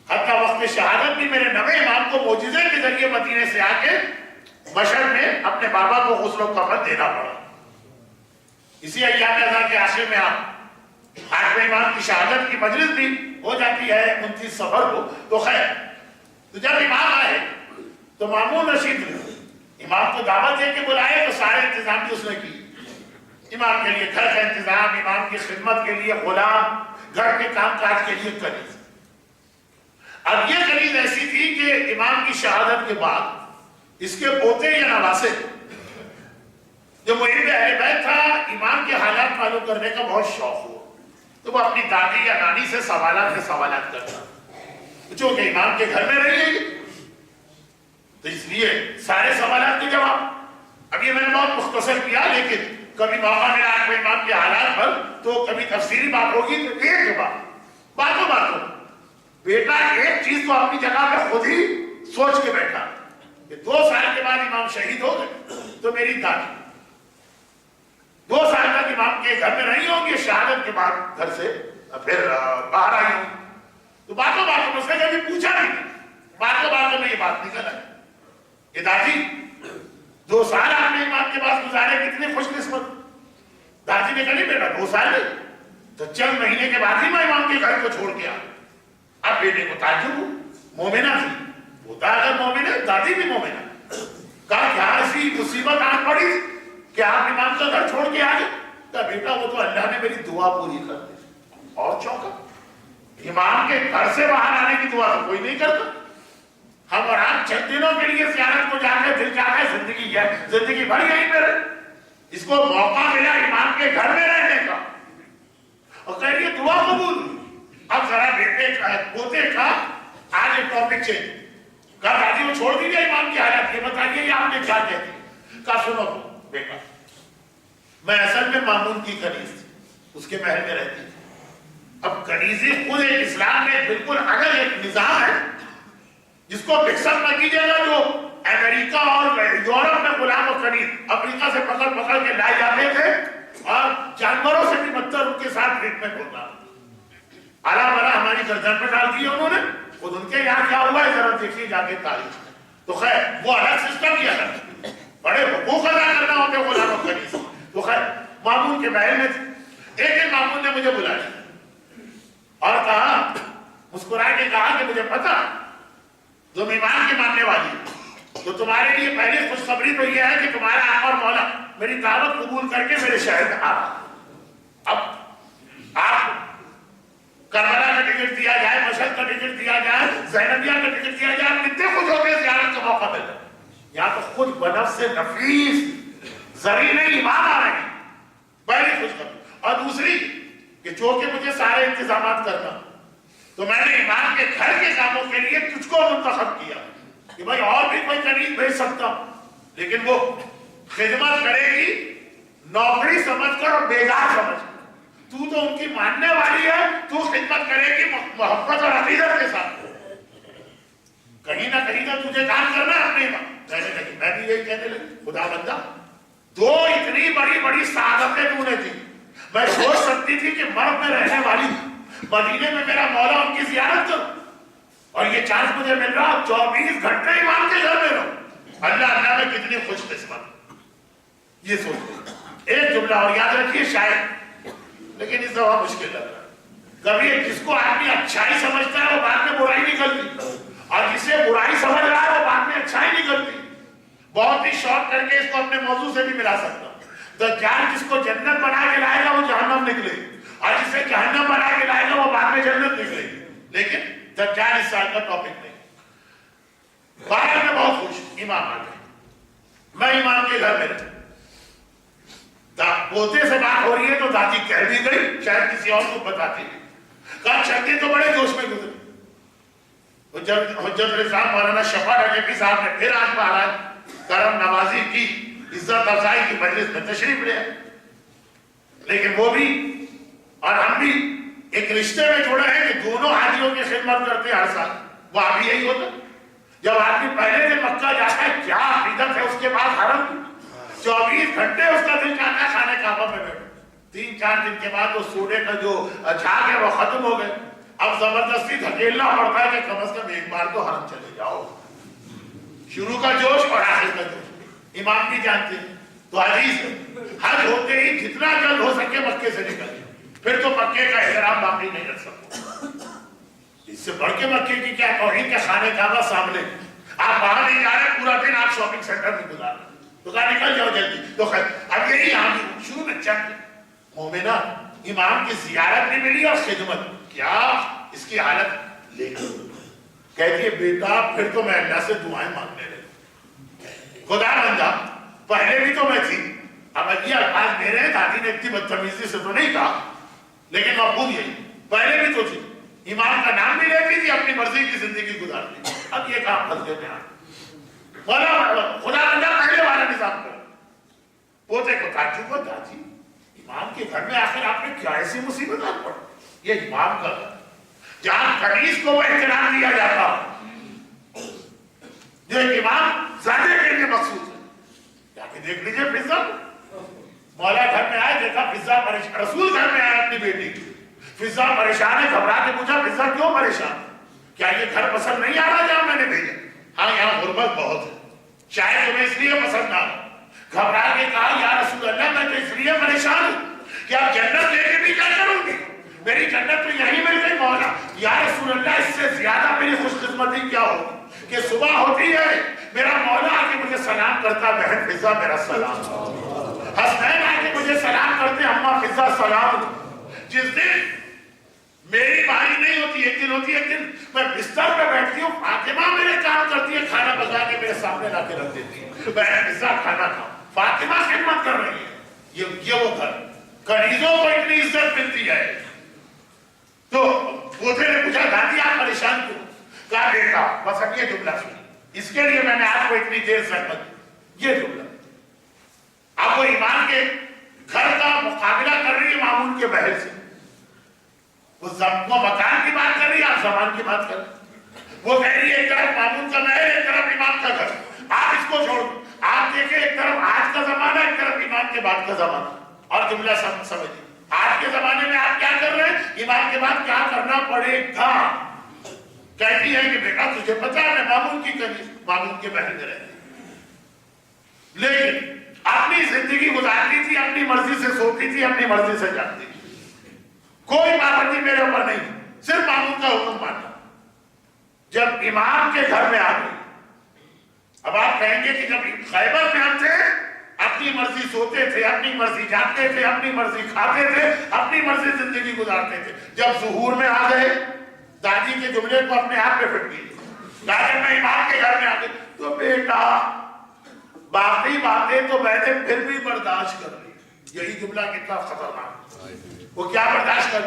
حتی وقت شہادت بھی میرے نوے امام کو معجزے کے ذریعے مدینے سے آ کے مشہد میں اپنے بابا کو غسل و کفن دینا پڑا. اسی ایام ازاں کے آخر میں آپ آٹھویں امام کی شہادت کی مجلس بھی ہو جاتی ہے 29 صفر کو. تو خیر, تو جب امام آئے تو مامون رشید امام کو دعوت دے کے بلائے تو سارے انتظام بھی اس نے کی. امام کے لیے گھر کا انتظام, امام کی خدمت کے لیے غلام, گھر کے کام کاج کے لیے کنیز. اب یہ کنیز ایسی تھی کہ امام کی شہادت کے بعد اس کے پوتے یا نواسے جو محب اہل بیت تھا, امام کے حالات معلوم کرنے کا بہت شوق ہوا تو وہ اپنی دادی یا نانی سے سوالات کرتا. چونکہ امام کے گھر میں رہی ہے تو اس لیے سارے سوالات کے جواب. اب یہ میں نے بہت مختصر کیا, لیکن کبھی موقع ملا آٹھویں امام کے حالات پر تو کبھی تفصیلی بات ہوگی تو ایک باتوں بیٹا ایک چیز تو اپنی جگہ پہ خود ہی سوچ کے بیٹھا کہ 2 سال کے بعد امام شہید ہو گئے تو میری دادی 2 سال تک امام کے گھر میں رہی ہوں گی, شہادت کے بعد گھر سے پھر باہر آئی ہوں. تو باتوں میں اس نے کبھی پوچھا نہیں, باتوں میں یہ بات نکل آئی کہ دادی 2 سال آپ نے امام کے پاس گزارے, کتنے خوش قسمت. دادی نے کہا نہیں بیٹا 2 سال نہیں تو چند مہینے کے بعد ہی میں امام کے گھر کو چھوڑ کے آیا. اب بیٹے کو تعجب ہو, مومنہ تھی, ہوتا اگر مومن ہے دادی بھی مومنہ. کہا کیا ایسی مصیبت آن پڑی کہ آپ امام کا گھر چھوڑ کے آئے؟ کہا بیٹا وہ تو اللہ نے میری دعا پوری کر دی. اور چونکا, امام کے گھر سے باہر آنے کی دعا تو کوئی نہیں کرتا. ہم اور آپ چند دنوں کے لیے زیارت کو جا کے دل چاہے زندگی بھر یہیں پہ رہے. اس کو موقع ملا امام کے گھر میں رہنے کا اور کہہ رہی دعا قبول. اب ذرا بیٹے پوتے کا آج ایک ٹاپک چینج. کہا دادی وہ چھوڑ دیجیے امام کی حالت, یہ بتائیے یہ آپ نے کیا کہتی. کہا سنو بیٹا, میں اصل میں مامون کی کنیز تھی, اس کے محل میں رہتی تھی. اب کنیزی خود ایک اسلام میں بالکل الگ ایک نظام ہے جس کو فکسر نہ کیجیے گا. جو امریکہ اور یورپ میں غلام و کنیز افریقہ سے پکڑ کے لائے جاتے تھے اور جانوروں سے بھی بدتر ان کے ساتھ ٹریٹمنٹ ہوتا. اعلیٰ بلا ہماری گردن پہ ڈال دی انہوں نے. خود ان کے یہاں کیا ہوا ہے ذرا دیکھیے جا کے تاریخ میں. تو خیر وہ الگ سسٹم کیا کرتے, بڑے حقوق ادا کرنا ہوتے غلام و کنیز. تو خیر مامون کے محل میں تھے. ایک دن مامون نے مجھے بلایا اور کہا, مسکرا کے کہا کہ مجھے پتا تم ایمان کی ماننے والی تو تمہارے لیے پہلی خوشخبری تو یہ ہے کہ تمہارا آقا اور مولا میری دعوت قبول کر کے میرے شہر میں آ رہا. اب آپ کربلا کا ٹکٹ دیا جائے, مشہد کا ٹکٹ دیا جائے, زینبیہ کا ٹکٹ دیا جائے, کتنے خوش ہوتے ہیں زیارت کا موقع ملتا. یہاں تو خود بنفس سے نفیس زرین امام آ رہے ہیں, پہلی خوشخبری. اور دوسری کہ چونکہ مجھے سارے انتظامات کرنا تو میں نے امام کے گھر کے کاموں کے لیے تجھ کو منتخب کیا کہ بھائی اور بھی کوئی قریب بھیج سکتا ہوں، لیکن وہ خدمت کرے گی نوکری سمجھ کر اور بیگار سمجھ کر۔ تو ان کی ماننے والی ہے، تو خدمت کرے گی محبت اور عقیدت کے ساتھ۔ کہیں نہ کہیں نہ تجھے کام کرنا ہے اپنے کہنے لگی، میں بھی یہی کہنے لگی خدا بندہ دو اتنی بڑی بڑی سعادتیں تو نے دی، میں سوچ سکتی تھی کہ مرد میں رہنے والی مدینے میں میرا مولا ان کی زیارت کروں، اور یہ چانس مجھے مل رہا 24 گھنٹے امام کے گھر میں رہوں۔ اللہ اللہ میں کتنی خوش قسمت، یہ سوچتے۔ ایک جملہ اور یاد رکھیے شاید، لیکن اس دفعہ مشکل لگ رہا ہے، کبھی جس کو آدمی اچھائی سمجھتا ہے وہ بعد میں برائی نکلتی، اور جسے برائی سمجھ رہا ہے وہ بعد میں اچھائی نکلتی۔ بہت ہی شارٹ کر کے اس کو اپنے موضوع سے بھی ملا سکتا ہوں۔ دجال جس کو جنت بنا کے لائے گا وہ جہنم نکلے، اور جسے جہنم بنا کے لائے گا وہ بعد میں جنت نکلے گی، لیکن دجال اس سال کا ٹاپک نہیں۔ بارہ میں بہت خوش امام آ گئے، میں امام کے گھر میں رہتا، پوتے سے بات ہو رہی ہے تو دادی کہہ بھی گئی، شاید کسی اور کو بتاتی ہے، کہا چلتے تو بڑے جوش میں گزرے۔ حجت الاسلام مولانا شفا نجفی صاحب نے پھر آج مہاراج کرم نوازی کی عزت افزائی کی مجلس میں تشریف لیا، لیکن وہ بھی اور ہم بھی ایک رشتے میں جڑے ہیں کہ دونوں حاجیوں کی خدمت کرتے ہیں ہر سال۔ وہ ابھی یہی ہوتا جب آدمی پہلے دن مکہ جاتا ہے، کیا عقیدت ہے اس کے بعد حرم 24 گھنٹے اس کا دل چاہتا ہے خانے کعبہ میں بیٹھے۔ 3-4 دن کے بعد وہ سونے کا جو جھاگ ہے وہ ختم ہو گئے، اب زبردستی دھکیلنا پڑتا ہے کہ کم از کم ایک بار تو حرم چلے جاؤ۔ شروع کا جوش اور آخر کا جوش امام بھی جانتے ہیں، تو حدیث ہے حج ہوتے ہی جتنا جلد ہو سکے مکے سے نکل جائے، پھر تو مکے کا احترام باقی نہیں رکھ سکتے۔ اس سے بڑھ کے مکے کی کیا توحید کے خانے کعبہ سامنے، آپ باہر نہیں جا رہے، پورا دن آپ شاپنگ سینٹر میں گزار رہے، تو کہا نکل جاؤ جلدی۔ تو خیر اب یہی یہاں شروع میں چند مومنہ امام کی زیارت بھی ملی اور خدمت، کیا اس کی حالت لے کر کہتی ہے بیٹا پھر تو میں اللہ سے دعائیں مانگنے لگی، خدا بندہ پہلے بھی تو میں تھی، اب یہ الفاظ میرے ہیں، دادی نے اتنی بدتمیزی سے تو نہیں کہا، لیکن مقبول یہی پہلے بھی تو تھی، امام کا نام بھی لیتی تھی، اپنی مرضی کی زندگی گزارتی، اب یہ کام پھنس گئے میں خدا بندہ پہلے والا نظام کر۔ پوتے کو تعجب ہوا، دادی امام کے گھر میں آخر آپ نے کیا ایسی مصیبت آ پڑی؟ یہ امام کا گھر جہاں کنیز کو وہ احترام دیا جاتا جو ایک امام زیادہ کے لیے مخصوص ہے۔ جا کے دیکھ لیجیے فضا، مولا گھر میں آئے، دیکھا فضا پریشان، رسول گھر میں آئے اپنی بیٹی کی، فضا پریشان ہے، گھبرا کے پوچھا فضا کیوں پریشان، کیا یہ گھر پسند نہیں آ رہا جہاں میں نے بھیجا؟ ہاں یہاں غربت بہت ہے، شاید تمہیں اس لیے پسند نہ ہو۔ گھبرا کے کہا یا رسول اللہ میں تو اس لیے پریشان ہوں کہ آپ جنت لے کے بھی کیا کروں گی، میری جنت تو یہی مل گئی مولا۔ یا رسول اللہ اس سے زیادہ میری خوش قسمتی کیا ہوگی کہ صبح ہوتی ہے میرا مولا آ کے مجھے سلام کرتا، بہن فضا میرا سلام، حسنین آ کے مجھے سلام کرتے، اماں فضا سلام۔ جس دن میری باری نہیں ہوتی، ایک دن ہوتی ہے، ایک دن میں بستر پہ بیٹھتی ہوں، فاطمہ میرے کام کرتی ہے، کھانا پکا کے میرے سامنے لا کے رکھ دیتی ہے، بہن فضا کھانا کھاؤ، فاطمہ خدمت کر رہی ہے۔ یہ وہ گھر کنیزوں کو اتنی عزت ملتی ہے۔ تو پوتے نے پوچھا دادی آپ پریشان کیوں؟ کہا بیٹا بس اب یہ جملہ سنی، اس کے لیے میں نے آپ کو اتنی دیر زحمت، یہ جملہ اب وہ ایمان کے گھر کا مقابلہ کر رہی ہے معمول کے محل سے، وہ مکان کی بات کر رہی ہے، آپ زمان کی بات کر رہے ہیں۔ وہ کہہ رہی ہے ایک طرف معمول کا محل، ایک طرف امام کا گھر، آپ اس کو چھوڑ، آپ دیکھیں ایک طرف آج کا زمانہ، ایک طرف امام کے بعد کا زمانہ، اور جملہ سمجھیں آج کے زمانے میں آپ کیا کر رہے ہیں، امام کے بعد کیا کرنا پڑے گا۔ کہتی ہے کہ بیٹا تجھے پتا ہے میں معمول کی کنیز، معمول کے محل میں رہتی، لیکن اپنی زندگی گزارتی تھی، اپنی مرضی سے سوتی تھی، اپنی مرضی سے جاگتی تھی، کوئی پابندی میرے اوپر نہیں، صرف معمول کا حکم ماننا۔ جب امام کے گھر میں آ گئی، اب آپ کہیں گے کہ جب خیبر میں ہم تھے اپنی مرضی سوتے تھے، اپنی مرضی جاگتے تھے، اپنی مرضی کھاتے تھے، اپنی مرضی زندگی گزارتے تھے، جب ظہور میں آ گئے دادی کے جملے کو اپنے آپ پہ پھٹ گئی، دادی میں امام کے گھر میں آ گئی تو بیٹا باقی باتیں تو میں نے پھر بھی برداشت کر لی۔ یہی جملہ کتنا خطرناک، وہ کیا برداشت کر،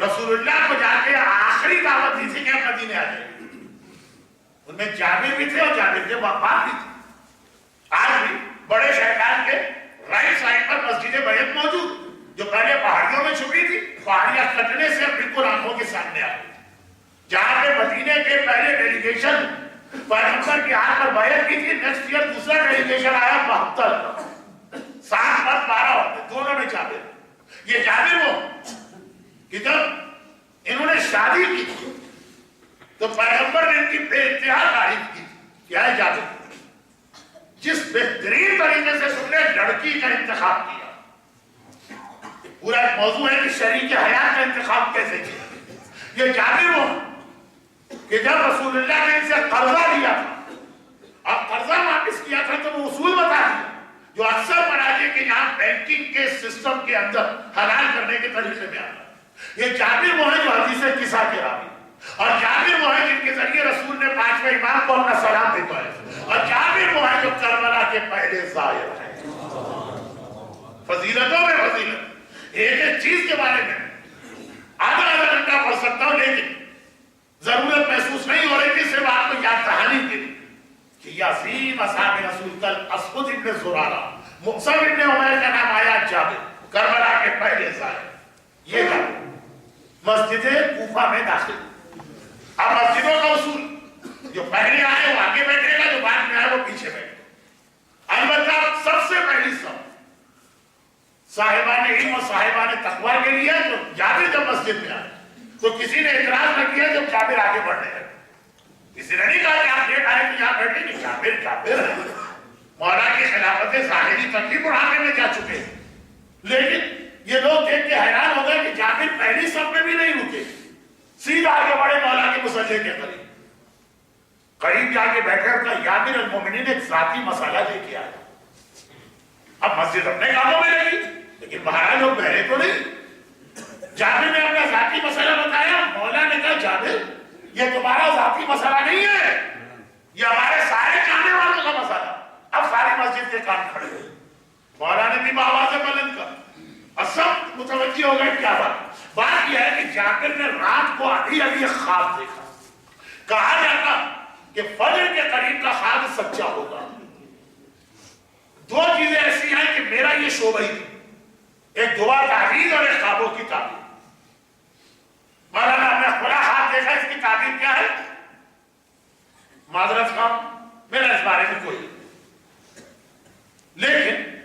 رسول اللہ کو جا کے آخری دعوت دی تھی کہ مدینے آ جائے. ان میں جابر بھی تھے اور جابر کے باپ بھی تھے. آج بھی بڑے شہران کے رائٹ سائڈ پر مسجد بیت موجود، جو پہلے پہاڑیوں میں چھپی تھی، پہاڑیاں کٹنے سے بالکل آنکھوں کے سامنے آ گئی. جہاں پہ مدینے کے پہلے ڈیلیگیشن پیغمبر کے ہاتھ پر بیعت کی تھی، نیکسٹ ایئر دوسرا ڈیلیگیشن آیا 72، 7 پر 12 ہوتے، دونوں میں جابر. یہ جابر وہ کہ جب انہوں نے شادی کی تھی تو پیغمبر نے ان کی بے انتہا تعریف کی. کیا ہے جابر؟ جس بہترین طریقے سے تم نے لڑکی کا انتخاب کیا. پورا ایک موضوع ہے کہ شریک حیات کا انتخاب کیسے کیا. یہ جابر وہ کہ جب رسول اللہ نے ان سے قرضہ لیا تھا، اب قرضہ واپس کیا تھا تو وہ اصول بتا دیا جو اکثر مراجع کے یہاں بینکنگ کے سسٹم کے اندر حلال کرنے کے طریقے میں آتا. یہ جابر وہ ہے جو حدیث قصہ کے راوی، اور جابر وہ ہے جن کے ذریعے رسول نے 5ویں امام کو اپنا سلام دکھوایا، اور جابر وہ ہے جو کربلا کے پہلے زائر ہیں. فضیلتوں میں فضیلت. ایک ایک چیز کے بارے میں آدھا گھنٹہ پڑھ سکتا ہوں، لیکن ضرورت محسوس نہیں ہو رہی تھی صرف آپ کو یاد دہانی کے لیے کہ یاسین اصحاب رسول کل اسود ابن زرارہ، مقسم ابن عمیر کا نام آیا. جابر کربلا کے پہلے زائر. یہ جابر مسجد کوفہ میں داخل. اب مسجدوں کا اصول، جو پہلے آئے وہ آگے بیٹھے گا، جو بعد میں آئے وہ پیچھے بیٹھے گا. البتہ سب سے پہلی سب صاحبان علم اور صاحبان تقوی کے لیے. جو جابر جب مسجد میں آئے تو کسی نے اعتراض نہ کیا جب جابر آگے بڑھنے لگے. کسی نے نہیں کہا کہ آپ لیٹ آئے تو یہاں بیٹھے نہیں. جابر جابر مولا کی خلافت ظاہری تک بھی بڑھانے میں جا چکے ہیں، لیکن یہ لوگ دیکھ کے حیران ہو گئے کہ جابر پہلی صف میں بھی نہیں رکے، سیدھا آگے بڑھے مولا کے مصلی کے قریب جا کے بیٹھے. اور کہا یا امیر المومنین ایک ذاتی مسئلہ لے کے آیا. اب مسجد اپنے کاموں میں لگی، لیکن باہر لوگ بہرے تو نہیں. جابر نے اپنا ذاتی مسئلہ بتایا. مولا نے کہا جابر یہ تمہارا ذاتی مسئلہ نہیں ہے، یہ ہمارے سارے جانے والوں کا مسئلہ. اب ساری مسجد کے کام کھڑے ہوئے. مولا نے بھی بآواز بلند کہا اور سب متوجہ ہو گئے. کیا بات یہ ہے کہ جابر نے رات کو ابھی ابھی خواب دیکھا. کہا جاتا کہ فجر کے قریب کا خواب سچا ہوگا. دو چیزیں ایسی ہیں کہ میرا یہ شعبہ ہی، ایک دعا تعبیر اور ایک خوابوں کی تعبیر. مولانا ہم نے کھلا خواب دیکھا، اس کی تعبیر کیا ہے؟ معذرت خواہ میرا اس بارے میں کوئی، لیکن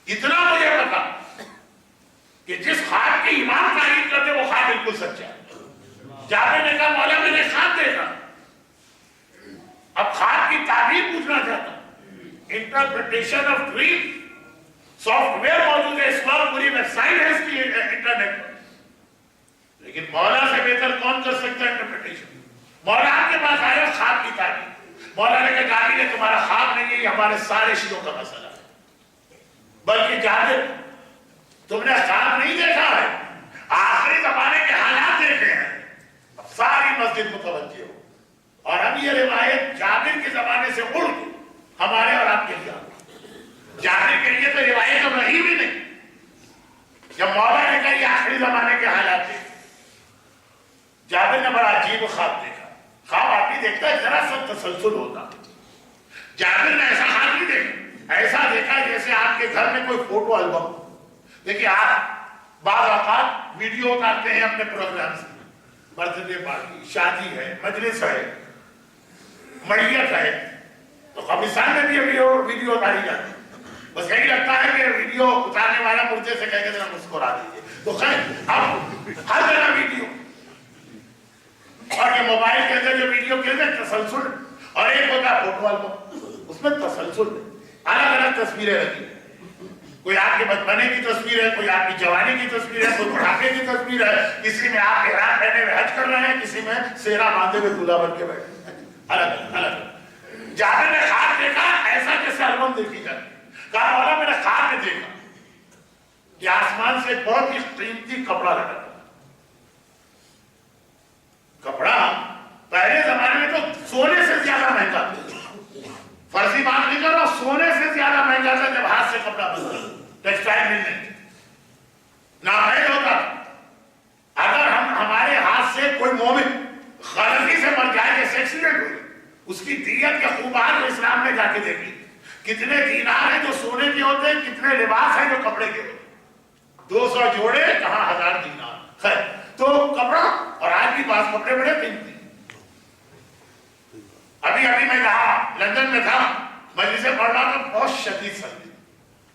اتنا مجھے پتا کہ جس خواب کی امام تعریف کرتے وہ خواب بالکل سچا ہے. جابر نے کہا مولا میں نے خواب دیکھا. اب خواب کی تعبیر پوچھنا چاہتا ہوں. Interpretation of dream soft where موجود ہے، اس وقت پوری ویب سائٹ ہے اس کی انٹرنیٹ پر، لیکن مولا سے بہتر کون کر سکتا ہے انٹرپریٹیشن؟ مولا آپ کے پاس آئے خواب کی تعبیر. مولا نے کہا جابر یہ تمہارا خواب نہیں ہے، یہ ہمارے سارے شیعوں کا مسئلہ ہے. بلکہ جابر تم نے خواب نہیں دیکھا ہے، آخری زمانے کے حالات دیکھے ہیں. اب ساری مسجد متوجہ ہو. اور اب یہ روایت جابر کے زمانے سے اڑ کے ہمارے اور آپ کے لیے. جابر کے لیے تو روایت تو رہی بھی نہیں. جب مولا نے کہا یہ آخری زمانے کے حالات دیکھے، جابر نے بڑا عجیب خواب دیکھا. خواب آدمی دیکھتا ہے ذرا سا تسلسل ہوتا. جابر نے ایسا خواب نہیں دیکھا، ایسا دیکھا جیسے آپ کے گھر میں کوئی فوٹو البم. دیکھیے آپ بعض اوقات ویڈیو اتارتے ہیں اپنے پروگرام سے، برتھ ڈے پارٹی، شادی ہے، مجلس ہے، میت ہے، تو قبرستان میں بھی ویڈیو اتاری جاتی ہے. بس یہی لگتا ہے کہ ویڈیو اتارنے والا مردے سے کہہ کے ذرا مسکرا دیجیے. تو خیر اب ہر جگہ ویڈیو، اور یہ موبائل کے اندر جو ویڈیو کے اندر تسلسل، اور ایک ہوتا ہے فوٹو البم، اس میں تسلسل الگ الگ تصویریں رکھی. کوئی آپ کے بچپنے کی تصویر ہے، کوئی آپ کی جوانی کی تصویر ہے، کوئی بڑھاپے کی تصویر ہے، کسی میں آپ احرام پہنے ہوئے حج کر رہے ہیں، کسی میں سہرا باندھے ہوئے دلہا بن کے بیٹھے ہیں. الگ الگ. جابر نے خواب دیکھا ایسا جیسے البم دیکھی جاتی. کہا مولا میں نے خواب میں دیکھا کہ آسمان سے بہت ہی قیمتی کپڑا لگا. کپڑا پہلے زمانے میں تو سونے سے زیادہ مہنگا تھا. فرضی بات نہیں کر رہا، سونے سے زیادہ مہنگا تھا جب ہاتھ سے کپڑا بنتا. ٹیکسٹائل مل نہیں، نہ ایکسیڈنٹ ہوئی, اس کی دیت کے خوبان کو اسلام نے جا کے دیکھی, کتنے دینار ہیں جو سونے کے ہوتے ہیں, کتنے لباس ہیں جو کپڑے کے ہوتے ہیں, 200 جوڑے کہاں 1000 دینار. خیر تو کپڑا, اور آج بھی پاس کپڑے بڑے قیمتی. ابھی میں یہاں لندن میں تھا, مجلس سے پڑھ رہا تھا, بہت شدید سردی,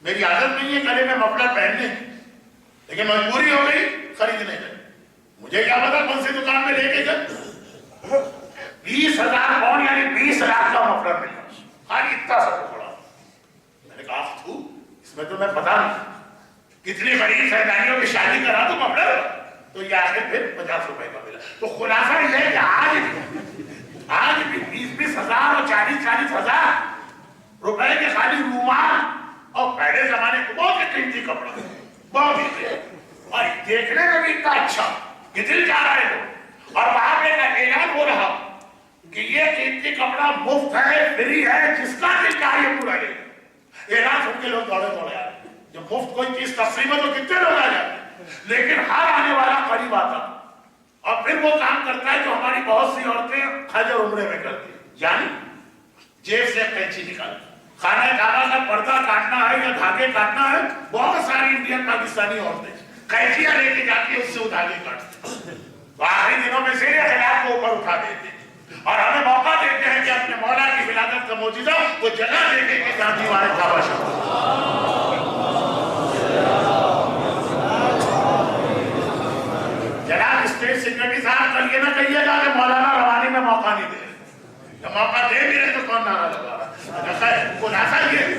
میری عادت نہیں ہے گلے میں مفلر پہننے کی, لیکن مجبوری ہو گئی خریدنے کی. مجھے کیا پتا کون سی دکان میں لے کے گئے, 20,000 پاؤنڈ یعنی 20 لاکھ کا مفلر ملا, خالی اتنا سا ٹکڑا. میں نے کہا اس میں تو میں پتا نہیں کتنی غریب سیدانیوں کی شادی کرا تو مفلر, تو یہ آخر پھر 50 روپے کا ملا. تو خلاصہ یہ ہے کہ آج بھی 20,000 اور 40,000 روپے کے خالی رومال, اور پہلے زمانے کو بہت ہی قیمتی کپڑا, بہت ہی, اور دیکھنے میں بھی اتنا اچھا کہ دل چاہ رہا ہے. اور وہاں پہ اعلان ہو رہا کہ یہ قیمتی کپڑا مفت ہے, فری ہے, جس کا دل چاہیے پورا لے. اعلان سن کے لوگ دوڑے دوڑے آ رہے. جب مفت کوئی چیز تقسیم ہے تو کتنے لوگ آ جاتے ہیں, لیکن ہر آنے والا قریب آتا اور پھر وہ کام کرتا ہے جو ہماری بہت سی عورتیں حج اور عمرے میں کرتی ہیں, یعنی جیب سے قینچی نکالنا, خانہ کعبہ کا پردہ کاٹنا ہے یا دھاگے کاٹنا ہے. بہت ساری انڈین پاکستانی عورتیں قینچیاں لے کے جاتی ہیں, اس سے وہ دھاگے کاٹتے ہیں. آخری دنوں میں سے یہ خلاف کو اوپر اٹھا دیتے ہیں اور ہمیں موقع دیتے ہیں کہ اپنے مولا کی ولادت کا معجزہ وہ جگہ دیکھیں کہ جہاں دیواریں کعبہ شریف. جناب اسٹیٹ سیکرٹری صاحب کل یہ نہ کہیے گا کہ مولانا روانی میں موقع نہیں دے, جب موقع دے بھی رہے تو کون نعرہ لگا رہا. خیر خلاصہ یہ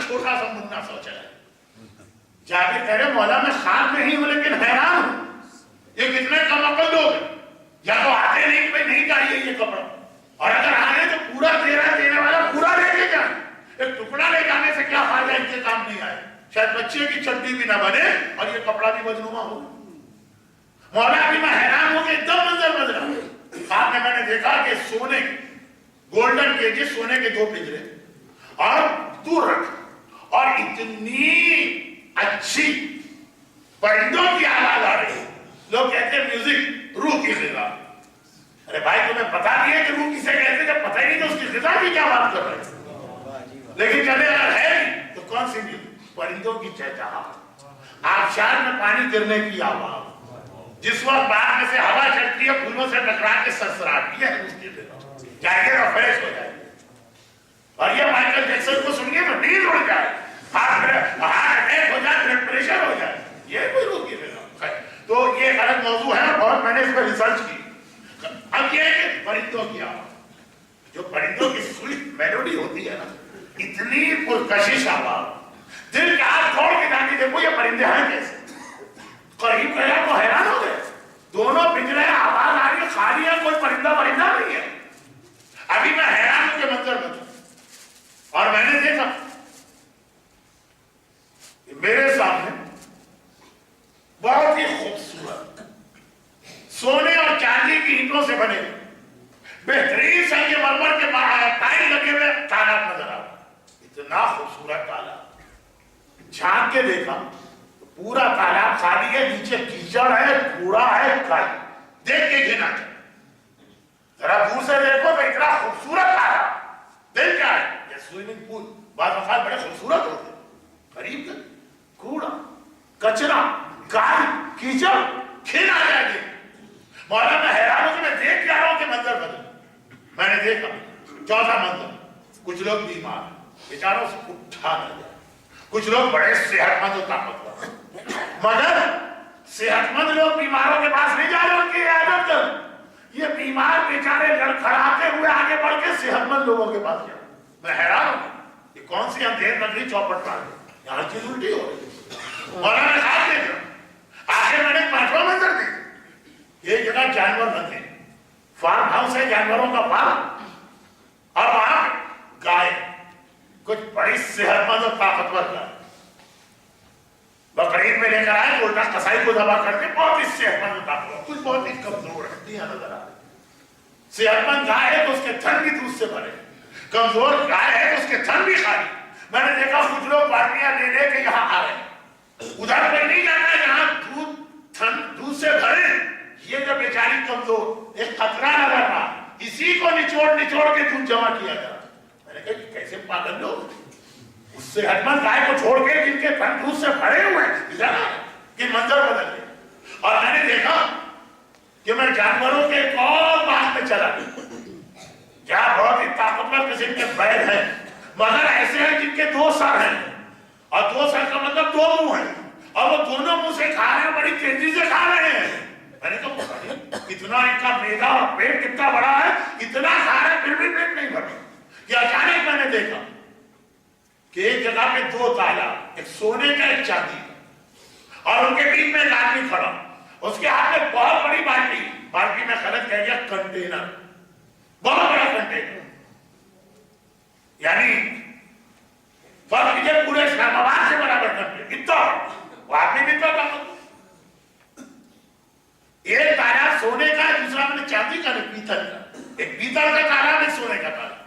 چھوٹا سا منا سوچا ہے. جابر کہہ رہے مولا میں خواب نہیں ہوں لیکن حیران ہوں, یہ کتنے کم عقل لوگ ہیں, یا تو آتے نہیں کہ نہیں چاہیے یہ کپڑا, اور اگر آنے تو پورا دینے والا پورا لے کے جائیں. ایک ٹکڑا لے جانے سے کیا فائدہ, ان کے کام نہیں آئے, شاید بچے کی چڈی بھی نہ بنے اور یہ کپڑا بھی بدنما ہو. مولا بھی میں حیران ہوں کہ ایک دم منظر بدلا. خواب میں نے دیکھا کہ سونے گولڈن کیجز, سونے کے 2 پنجرے اور دور رکھ, اور اتنی اچھی پرندوں کی آواز آ رہی ہے. لوگ کہتے ہیں میوزک روح کی غذا. ارے بھائی تمہیں پتا نہیں ہے کہ روح کسے کہتے ہیں, جب پتہ ہی نہیں تو اس کی غذا کی کیا بات کر رہے ہیں. لیکن چلے اگر ہے نہیں تو کون سی میوزک, پرندوں کی چہچہاہٹ, آبشار میں پانی گرنے کی آواز, جس وقت باغ میں سے ہوا چلتی ہے پھولوں سے ٹکرا کے سرسراہٹ, یہ ہے اس کی غذا. جائیے گا فریش ہو جائے. اور یہ مائیکل جیکسن کو سنیے تو نیند اڑ جائے, ہارٹ اٹیک ہو جائے, بلڈ پریشر ہو جائے, یہ کوئی روح کی غذا. تو یہ غلط موضوع ہے, بہت میں نے اس پہ ریسرچ کی. اب یہ ہے کہ پرندوں کی آواز, جو پرندوں کی سویٹ میلوڈی ہوتی ہے نا, اتنی پرکشش آواز, دل کے ہاتھ توڑ کے جاتی. دیکھو یہ پرندے ہیں کیسے, قریب گیا تو حیران ہو گئے. دونوں پنجرے آواز آ رہی ہے, خالی ہے, کوئی پرندہ نہیں ہے. ابھی میں حیران ہوں کہ منظر میں, اور میں نے دیکھا کہ میرے سامنے بہت ہی خوبصورت سونے اور چاندی کی اینٹوں سے بنے بہترین سنگ مرمر کے ٹائل لگے ہوئے تالاب نظر آ رہا. اتنا خوبصورت تالاب, جھانک کے دیکھا تو پورا تالاب خالی ہے, نیچے کیچڑ ہے, کوڑا ہے, کائی. دیکھ کے گھنا چاہیے, ذرا دور سے دیکھو تو اتنا خوبصورت تالاب, دل کیا ہے. سوئمنگ پول بعض اوقات بڑے خوبصورت ہوتے ہیں, قریب تک کوڑا کچرا کائی کیچڑ کھل آ جائے گی. مولا میں حیران ہوں کہ میں دیکھ کیا رہا ہوں کہ منظر بدل. میں نے دیکھا چوتھا منظر, کچھ لوگ بیمار بیچاروں سے اٹھا نہ جائے, کچھ لوگ بڑے صحت مند و طاقتور, مگر صحت مند لوگ بیماروں کے پاس نہیں جا رہے, ان کی عادت کر. یہ بیمار بیچارے لڑکھڑاتے ہوئے آگے بڑھ کے صحت مند لوگوں کے پاس جا. میں حیران ہوں یہ کون سی اندھیر نگری چوپٹ پا گئی, یہاں چیز الٹی ہو رہی. مولانا خواب دیکھ رہا, آخر میں نے 5واں منظر دیکھا. یہ جگہ جانور رہتے ہیں, فارم ہاؤس ہے جانوروں کا فارم, اور وہاں گائے, کچھ بڑی صحت مند اور طاقتور گائے بقرعید میں لے کر آئے تو الٹا قصائی کو ذبح کر کے بہت ہی صحت مند اور طاقتور, کچھ بہت ہی کمزور ہڈیاں نظر آ رہی. صحت مند گائے ہے تو اس کے تھن بھی دودھ سے بھرے، کمزور گائے ہے تو اس کے تھن بھی خالی۔ میں نے دیکھا کچھ لوگ پارٹیاں لے لے کے یہاں آ رہے ہیں، ادھر پہ نہیں جانا ہے جہاں دودھ سے بھرے۔ یہ جو بیچاری کمزور، ایک خطرہ نظر رہا، اسی کو نچوڑ کے دودھ جمع کیا جا رہا۔ میں نے کہا کیسے پاگل لوگ، اس سے صحت مند گائے کو چھوڑ کے جن کے تھن دودھ سے بھرے ہوئے ہیں ادھر آ رہے کہ منظر بدل گئے۔ اور میں نے دیکھا کہ میں جانوروں کے ایک اور باغ میں چلا گیا جہاں بہت ہی طاقتور قسم کے بیل ہیں، مگر ایسے ہیں جن کے 2 سر ہیں، اور 2 سر کا مطلب 2 منہ ہیں، اور وہ دونوں منہ سے کھا رہے ہیں، بڑی تیزی سے کھا رہے ہیں۔ میں نے کہا کتنا ان کا میدا اور پیٹ کتنا بڑا ہے، اتنا کھا رہے ہیں پھر بھی پیٹ نہیں بھرا۔ کہ اچانک میں نے دیکھا کہ ایک جگہ پہ 2 تالا، ایک سونے کا ایک چاندی کا، اور ان کے بیچ میں ایک آدمی کھڑا، اس کے ہاتھ میں بہت بڑی بالٹی میں غلط کہہ گیا کنٹینر، بہت بڑا کنٹینر، یعنی فرق کیجئے پورے اسلام آباد سے برابر کنٹینر، اتنا وہ آدمی بھی اتنا طاقت۔ ایک تالا سونے کا ہے، دوسرا میں نے چاندی کا نہیں، پیتل کا، ایک پیتل کا تالا میں سونے کا تالا۔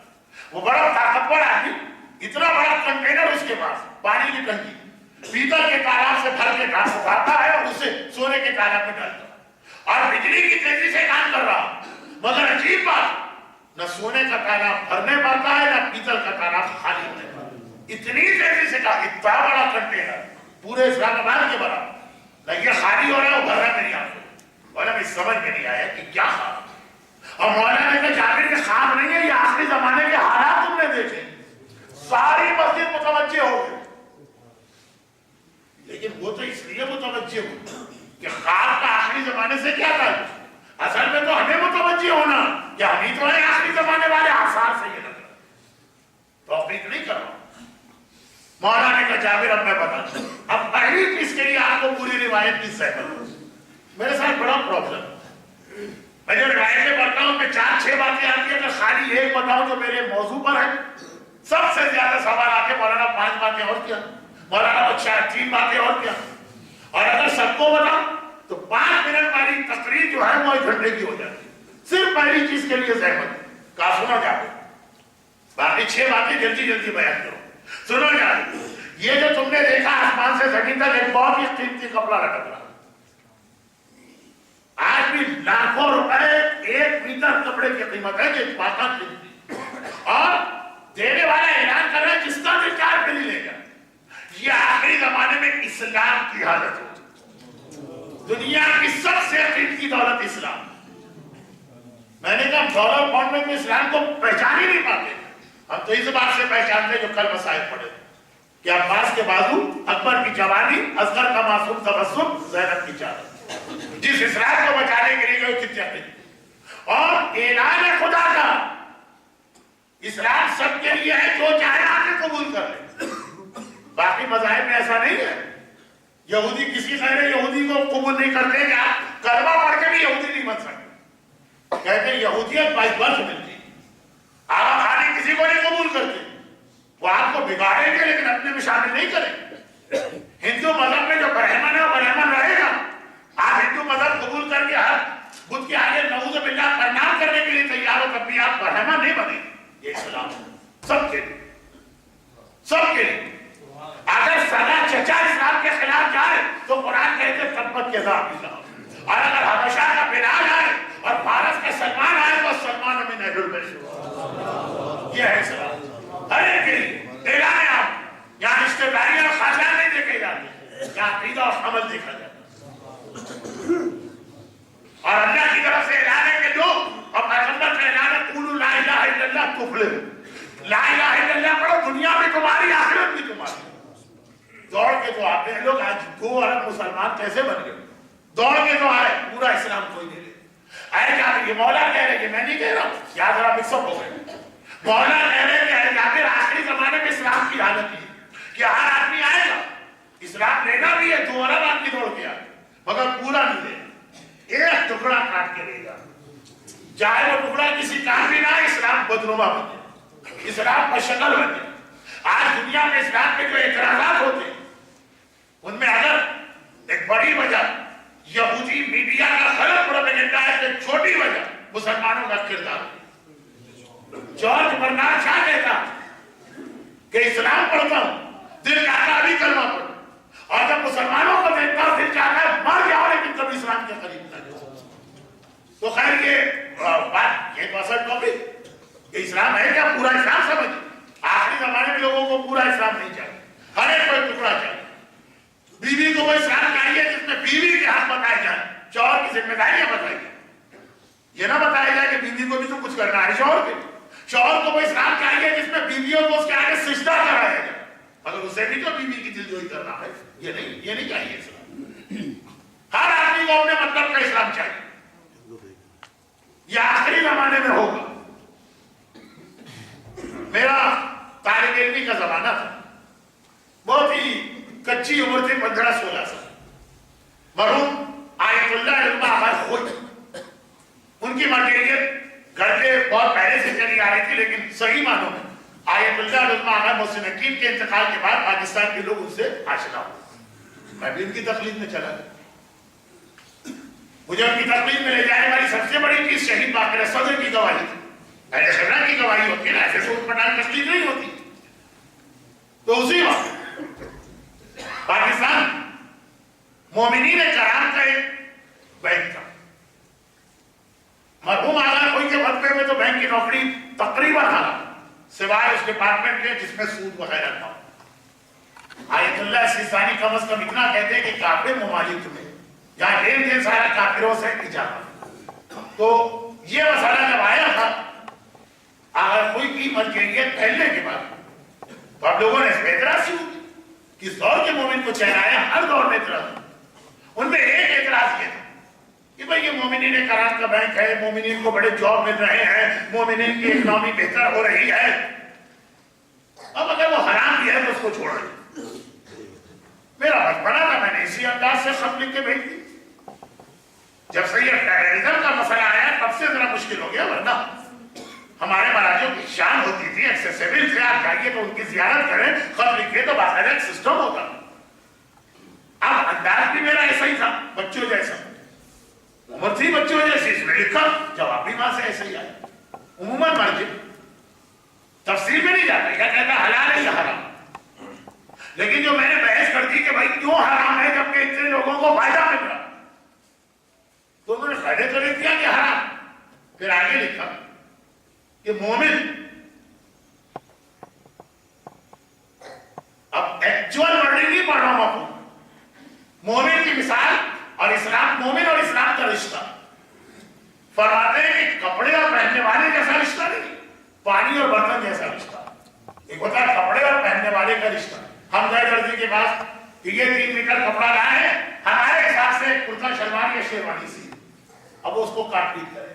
وہ بڑا طاقتور آدمی، اتنا بڑا کنٹینر اس کے پاس، پانی کی ٹنکی، پیتل کے تالاب سے بھر کے گھاس اٹھاتا ہے اور اسے سونے کے تالاب میں ڈالتا ہے، اور بجلی کی تیزی سے کام کر رہا۔ مگر عجیب بات، نہ سونے کا تالاب بھرنے پاتا ہے نہ پیتل کا تالاب خالی ہونے پاتا ہے، اتنی تیزی سے کام، اتنا بڑا کنٹینر پورے اسلام آباد کے برابر، نہ یہ خالی ہو رہا ہے وہ بھر رہا میری آنکھوں۔ مولانا مجھے سمجھ میں نہیں آیا کہ کیا خواب، اور مولانا نے کہا جابر کے خواب نہیں ہے، یہ آخری زمانے کے حالات تم نے دیکھے۔ ساری مسجد متوجہ ہو گئی، لیکن وہ تو اس لیے متوجہ ہو کہ خواب کا آخری زمانے سے کیا تعلق؟ اصل میں تو ہمیں متوجہ ہونا کہ ہم ہی تو ہیں آخری زمانے والے، آثار سے یہ لگ رہا ہے، توفیق نہیں کر رہا۔ مولانا نے کہا جابر اب میں بتاتا ہوں، اب پہلی چیز کے لیے آپ کو پوری روایت کی سہمت۔ میرے ساتھ بڑا پرابلم، میں جو روایتیں پڑھتا ہوں میں 4-6 باتیں آتی ہیں، اگر خالی ایک بتاؤں جو میرے موضوع پر ہے، سب سے زیادہ سوال آتے مولانا 5 باتیں اور کیا، مولانا 3 باتیں اور کیا، اور اگر سب کو بتاؤں تو 5 منٹ والی تقریر جو ہے وہ 1 گھنٹے کی ہو جاتی ہے، صرف پہلی چیز کے لیے زحمت کا سنا جائے، باقی 6 باتیں جلدی جلدی بیان کرو۔ سنو جائے، یہ جو تم نے دیکھا آسمان سے زمین تک ایک بہت ہی قیمتی کپڑا لٹک رہا، آج بھی لاکھوں روپے 1 میٹر کپڑے کی قیمت ہے، کہ پاکا قیمتی، اور دینے والا اعلان کر رہا ہے جس کا بھی 4 پھیلی لے گا۔ یہ آخری زمانے میں اسلام کی حالت ہو، دنیا کی سب سے قیمتی دولت اسلام۔ میں نے کہا ڈالر پاؤنڈ میں تو اسلام کو پہچان ہی نہیں پاتے، ہم تو اس بات سے پہچانتے جو کل مسائل پڑھے کہ عباس کے بازو، اکبر کی جوانی، اصغر کا معصوم تبسم، زینب کی چادر، جس اسلام کو بچانے کے لیے جو کتنے تھے، اور اعلان خدا کا اسلام سب کے لیے ہے، جو چاہے آگے قبول کر لے۔ باقی مذاہب میں ایسا نہیں ہے، یہودی کسی غیر یہودی کو قبول نہیں کرتے کہ آپ کلمہ پڑھ کے بھی یہودی نہیں بن سکتے، کہتے ہیں یہودیت بائی برتھ ملتی، آقا خانی کسی کو نہیں قبول کرتے، وہ آپ کو بگاڑیں گے لیکن اپنے میں شامل نہیں کریں۔ ہندو مذہب میں جو برہمن ہے وہ برہمن رہے گا، آپ ہندو مذہب قبول کر کے ہر بدھ کے آگے نعوذ باللہ پرنام کرنے کے لیے تیار ہو، تب بھی آپ برہمن نہیں بنے۔ یہ اسلام سب کے لیے، سب کے لیے۔ اگر سدا چچا اسلام کے خلاف جائے تو قرآن کہتے تبت کے ذات اسلام، اور اگر حبشہ کا بلال آئے اور فارس کا سلمان آئے تو سلمان من اہل البیت۔ یہ ہے اسلام، ہر ایک کے لیے اعلان ہے۔ آپ یہاں رشتہ داریاں اور خاندان نہیں دیکھے جاتے، یہاں عقیدہ اور عمل دیکھا جاتا ہے، اور اللہ کی طرف سے اعلان ہے کہ لوگ، اور پیغمبر کا اعلان ہے قولوا لا الہ الا اللہ تفلحوا، لا الہ الا اللہ پڑھو، دنیا میں تمہاری آخرت بھی تمہاری۔ دوڑ کے تو آتے ہیں لوگ، آج 2 ارب مسلمان کیسے بن گئے؟ دوڑ کے تو آئے، پورا اسلام کوئی نہیں لے اے جابر، یہ مولا کہہ رہے، یہ میں نہیں کہہ رہا ہوں، یاد ذرا مکس اپ ہو گئے۔ مولا کہہ رہے کہ اے جابر آخری زمانے میں اسلام کی حالت یہ کہ ہر آدمی آئے گا، اسلام لینا بھی ہے، 2 ارب آدمی دوڑ کے آئے، مگر پورا نہیں لے، ایک ٹکڑا کاٹ کے لے گا، چاہے وہ ٹکڑا کسی کام بھی نہ، اسلام بدنما بن جائے، اسلام پر شکل بن جائے۔ آج دنیا میں اسلام پہ جو اعتراضات ہوتے ہیں ان میں اگر ایک بڑی وجہ یہودی میڈیا کا غلط پروپیگنڈا ہے، تو چھوٹی وجہ مسلمانوں کا کردار. جارج برنارڈ شاہ کہتا کہ اسلام پڑھتا ہوں دل چاہتا ابھی کلمہ پڑھوں, اور جب مسلمانوں کو دیکھتا ہوں دل چاہتا ہے مر جاؤ لیکن کبھی اسلام کے قریب نہ جاؤ. تو خیر یہ بات یہ تو اصل ٹاپک کہ اسلام ہے کیا, پورا اسلام سمجھ. آخری زمانے میں لوگوں کو پورا اسلام نہیں چاہیے, ہر ایک کو ٹکڑا چاہیے. بیوی کو وہ اسلام چاہیے جس میں بیوی کے حق بتائے جائیں, شوہر کی ذمہ داریاں بتائی جائیں. یہ نہ بتایا جائے کہ بیوی کو بھی تو کچھ کرنا ہے شوہر کے. شوہر کو وہ اسلام چاہیے جس میں بیویوں کو اس کے آگے سجدہ کرایا جائے, مگر اسے بھی تو بیوی کی دلجوئی کرنا ہے. یہ نہیں چاہیے اسلام. ہر آدمی کو اپنے مطلب کا اسلام چاہیے. یہ آخری زمانے میں ہوگا. میرا طالب علمی کا زمانہ تھا, بہت ہی کچی عمر تھی, 15-16 سال. مرحوم آیت اللہ علمہ احمد خود, ان کی مٹیریل گھر کے بہت پہلے سے چلی آ رہی تھی, لیکن صحیح معنوں میں آیت اللہ علمہ احمد محسن حکیم کے انتقال کے بعد پاکستان کے لوگ ان سے آشنا ہوئے. میں بھی ان کی تقلید میں چلا گیا. مجھے ان کی تقلید میں لے جانے والی سب سے بڑی چیز شہید باقر صدر کی گواہی تھی. اہل خبرہ کی گواہی ہوتی ہے نا, ایسے سوٹ پٹان تقلید نہیں ہوتی. تو اسی وقت پاکستان مومنین کرام کا ایک بینک تھا. مرحوم آغا کوئی کے وقفے میں تو بینک کی نوکری تقریباً حالا سوائے اس ڈپارٹمنٹ کے جس میں سود وغیرہ تھا. آیت اللہ سیستانی کم از کم اتنا کہتے ہیں کہ کافر ممالک میں جہاں لین دین سارا کافروں سے اجازت. تو یہ مسئلہ جب آیا تھا آغا کوئی کی ملکیت پھیلنے کے بعد, تو اب لوگوں نے اس پہ اعتراض شروع کی. کس دور کے مومن کو چہرایا, ہر دور میں اعتراض. ان میں ایک اعتراض یہ تھا کہ بھئی یہ مومنین کرام کا بینک ہے, مومنین کو بڑے جاب مل رہے ہیں, مومنین کی اکنامی بہتر ہو رہی ہے, اب اگر وہ حرام بھی ہے تو اس کو چھوڑ رہے. میرا بچپنا تھا, میں نے اسی انداز سے خط لکھ کے بھیج دی. جب سے یہ ٹیررزم کا مسئلہ آیا تب سے ذرا مشکل ہو گیا, ورنہ ہمارے مراجعوں کی شان ہوتی تھی, ایکسیسیبل تھے. آپ جائیے تو ان کی زیارت کریں, خط لکھے تو باقاعدہ ایک سسٹم ہوتا. اب انداز بھی میرا ایسا ہی تھا, بچوں جیسا. عمر تھی بچوں جیسی, اس میں لکھا, جواب بھی وہاں سے ایسا ہی آیا. عموماً مرجع تفسیر میں نہیں جاتا, کیا کہتا حلال ہے یا حرام. لیکن جو میں نے بحث کر دی کہ بھائی کیوں حرام ہے جبکہ اتنے لوگوں کو فائدہ مل رہا, تو انہوں نے فائدے تو لکھ دیا کہ حرام. پھر آگے لکھا کہ مومن, اب ایکچوئل ورڈنگ نہیں پڑھ رہا ہوں آپ کو, مومن کی مثال اور اسلام, مومن اور اسلام کا رشتہ. فرماتے ہیں کہ کپڑے اور پہننے والے جیسا رشتہ نہیں, پانی اور برتن جیسا رشتہ. ایک ہوتا ہے کپڑے اور پہننے والے کا رشتہ. ہم گئے درزی کے پاس کہ یہ 3 میٹر کپڑا لائے ہیں, ہمارے حساب سے کرتا شلوار یا شیروانی سی, اب اس کو کاٹ پیٹ کریں.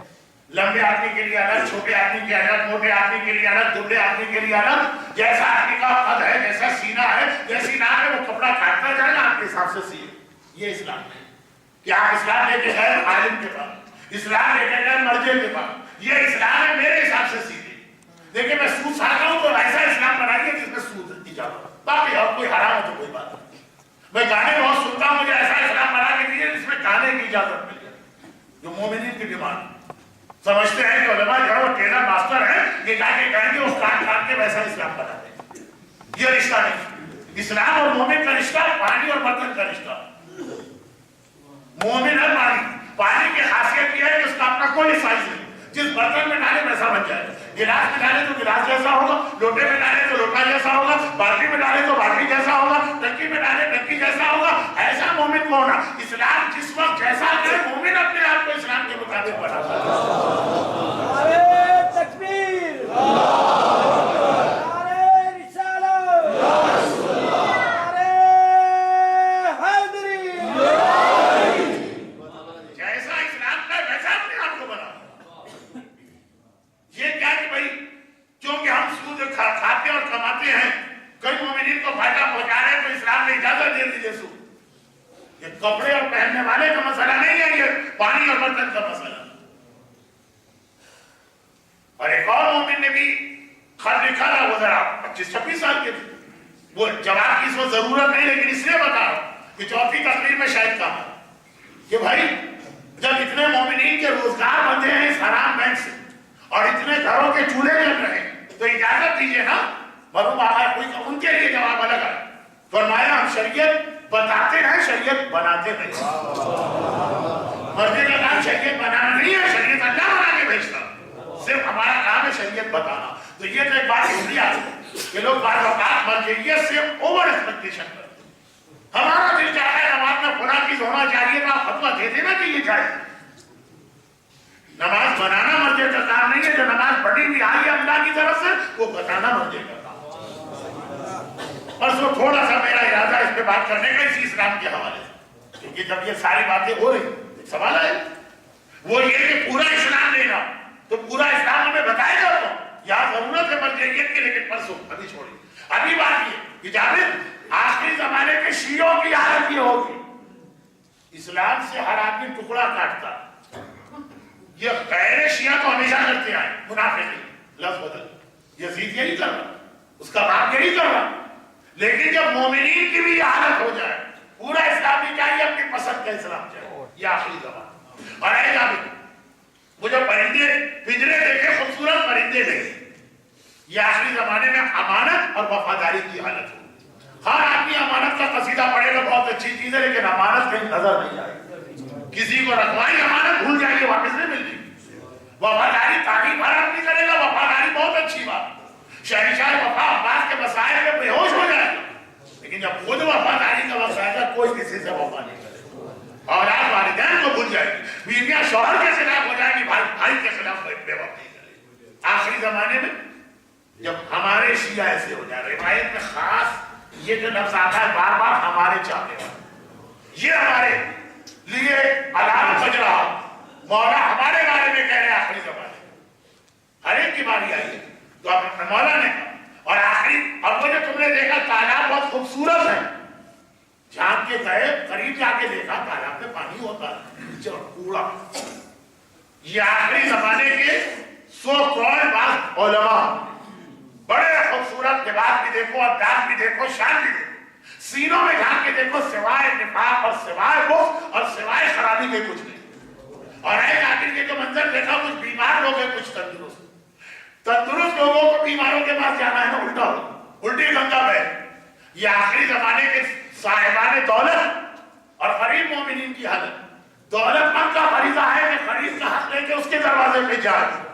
لمبے آدمی کے لیے الگ, چھوٹے آدمی کے الگ, موٹے آدمی کے لیے الگ, دبلے آدمی کے لیے الگ. جیسا آدمی کا قد ہے, جیسا سینہ ہے, جیسی ناک ہے, وہ کپڑا کاٹتا جائے گا آپ کے حساب سے سیے. یہ اسلام ہے کہ آپ اسلام لے کے گئے عالم کے پاس, اسلام لے کے گئے مرجع کے پاس. یہ اسلام ہے میرے حساب سے سیدھے. دیکھیں میں سود کھاتا ہوں تو ایسا اسلام بنائیے جس میں سود اجازت, باقی اور کوئی حرام ہو تو کوئی بات نہیں. میں گانے بہت سنتا ہوں, مجھے ایسا اسلام بنا کے دیجیے جس میں گانے کی اجازت مل جائے. جو مومنین کی ڈیمانڈ سمجھتے ہیں کہ علماء جو ہے وہ ٹیلر ماسٹر ہیں, یہ جا کے کہیں گے اس کاٹ کاٹ کے ویسا اسلام بنا دیں. یہ رشتہ نہیں. اسلام اور مومن کا رشتہ پانی اور برتن کا رشتہ. مومن ہے پانی کی خاصیت یہ ہے کہ اس کا اپنا کوئی سائز نہیں, جس برتن میں ڈالے ویسا بن جائے. گلاس میں ڈالے تو گلاس جیسا ہوگا, لوٹے میں ڈالے تو لوٹا جیسا ہوگا, بالٹی میں ڈالے تو بالٹی جیسا ہوگا, ٹنکی میں ڈالے ٹنکی جیسا ہوگا. ایسا مومن کو ہونا. اسلام جس وقت جیسا ہے مومن اپنے آپ کو اسلام کے مطابق بناتا ہے. تکبیر, کھاتے اور کماتے ہیں, کئی مومنین کو فائدہ پہنچا رہے ہیں تو اسلام نے اجازت دے دی. جیسو یہ کپڑے اور پہننے والے کا مسئلہ نہیں ہے, یہ پانی اور برتن کا مسئلہ. اور ایک اور مومن نے بھی خط لکھا تھا, وہ ذرا 25-26 سال کے تھے. وہ جواب کی اس وقت ضرورت نہیں, لیکن اس لیے بتا رہا ہوں کہ چوتھی تقریر میں شاید کہا کہ بھائی جب اتنے مومنین کے روزگار بندے ہیں اس حرام بینک سے اور اتنے گھروں کے چولہے جل رہے ہیں تو اجازت دیجیے نا. مرحوم آقا کوئی ان کے لیے جواب الگ ہے. فرمایا ہم شریعت بتاتے ہیں, شریعت بناتے نہیں. مسجد کا کام شریعت بنانا نہیں ہے, شریعت اللہ بنا کے بھیجتا, صرف ہمارا کام ہے شریعت بتانا. تو یہ تو ایک بات اس لیے آتی کہ لوگ بعض اوقات مرجعیت سے اوور ایکسپیکٹیشن کرتے. ہمارا دل چاہتا ہے نماز میں فلاں چیز ہونا چاہیے تو آپ فتویٰ دے دینا کہ یہ چاہیے. نماز بنانا مرجع کا کام نہیں ہے, جو نماز پڑھی بھی آئی ہے اللہ کی طرف سے وہ بتانا مرجع کا کام. اور سو تھوڑا سا میرا ارادہ اس پہ بات کرنے کا اسی اسلام کے حوالے سے, کیونکہ جب یہ ساری باتیں ہو رہی سوال ہے وہ یہ کہ پورا اسلام لینا تو پورا اسلام ہمیں بتائے گا. تو یہاں ضرورت ہے مرجعیت کی, لیکن پرسوں ابھی چھوڑی. ابھی بات یہ کہ جابر آخری زمانے کے شیعوں کی حالت یہ ہوگی, اسلام سے ہر آدمی ٹکڑا کاٹتا. یہ غیر شیعہ تو ہمیشہ کرتے آئے, منافقین لفظ بدل, یزید یہی کر رہا, اس کا باپ یہی کر رہا. لیکن جب مومنین کی بھی یہ حالت ہو جائے, پورا اسلام بھی چاہیے, اپنی پسند کا اسلام چاہیے, یہ آخری زمانہ. اور اے جابر وہ جو پرندے پنجرے دیکھے, خوبصورت پرندے دیکھے, یہ آخری زمانے میں امانت اور وفاداری کی حالت ہوگی. ہر آدمی امانت کا قصیدہ پڑھے گا, بہت اچھی چیز ہے, لیکن امانت کہیں نظر نہیں آئے. کسی کو رکھوائی امانت بھول جائے گی, واپس نہیں ملتی. وفاداری تعریف ہر آدمی کرے گا, وفاداری بہت اچھی بات. شہنشاہ وفا عباس کے مسائل میں بے ہوش ہو جائے گا, لیکن جب خود وفاداری کا وقت آئے گا کوئی کسی سے وفا نہیں کرے گا. اولاد والدین کو بھول جائے گی, بیویاں شوہر کے خلاف ہو جائے گی, بھائی کے خلاف بے وفا نہیں کرے گی. آخری زمانے میں جب ہمارے شیعہ ایسے ہو جائے, روایت میں خاص یہ جو لفظ آتا ہے بار بار, ہمارے چاہنے والے, یہ ہمارے لیے الارم بج رہا, مولا ہمارے بارے میں کہہ رہے ہیں آخری زمانے میں ہر ایک کی باری آئی ہے. تو اپنے مولا نے اور آخری, اب وہ جو تم نے دیکھا تالاب بہت خوبصورت ہے, جھانک کے گئے, قریب جا کے دیکھا تالاب میں پانی ہوتا ہے, نیچے کوڑا. یہ آخری زمانے کے سو کروڑ بعض علماء, بڑے خوبصورت لباس بھی دیکھو, انداز بھی دیکھو, شان بھی دیکھو, سینوں میں جھانک کے دیکھو, سوائے نفاق اور سوائے بغض اور سوائے خرابی کے کچھ نہیں. اور اے جابر کے جو منظر دیکھا, کچھ بیمار لوگ ہیں, کچھ تندرست. تندرست لوگوں کو بیماروں کے پاس جانا ہے نا, الٹا ہو, الٹی گنگا بہے. یہ آخری زمانے کے صاحبان دولت اور غریب مومنین کی حالت. دولت مند کا فریضہ ہے کہ غریب کا حق لے کے اس کے دروازے پہ جائے.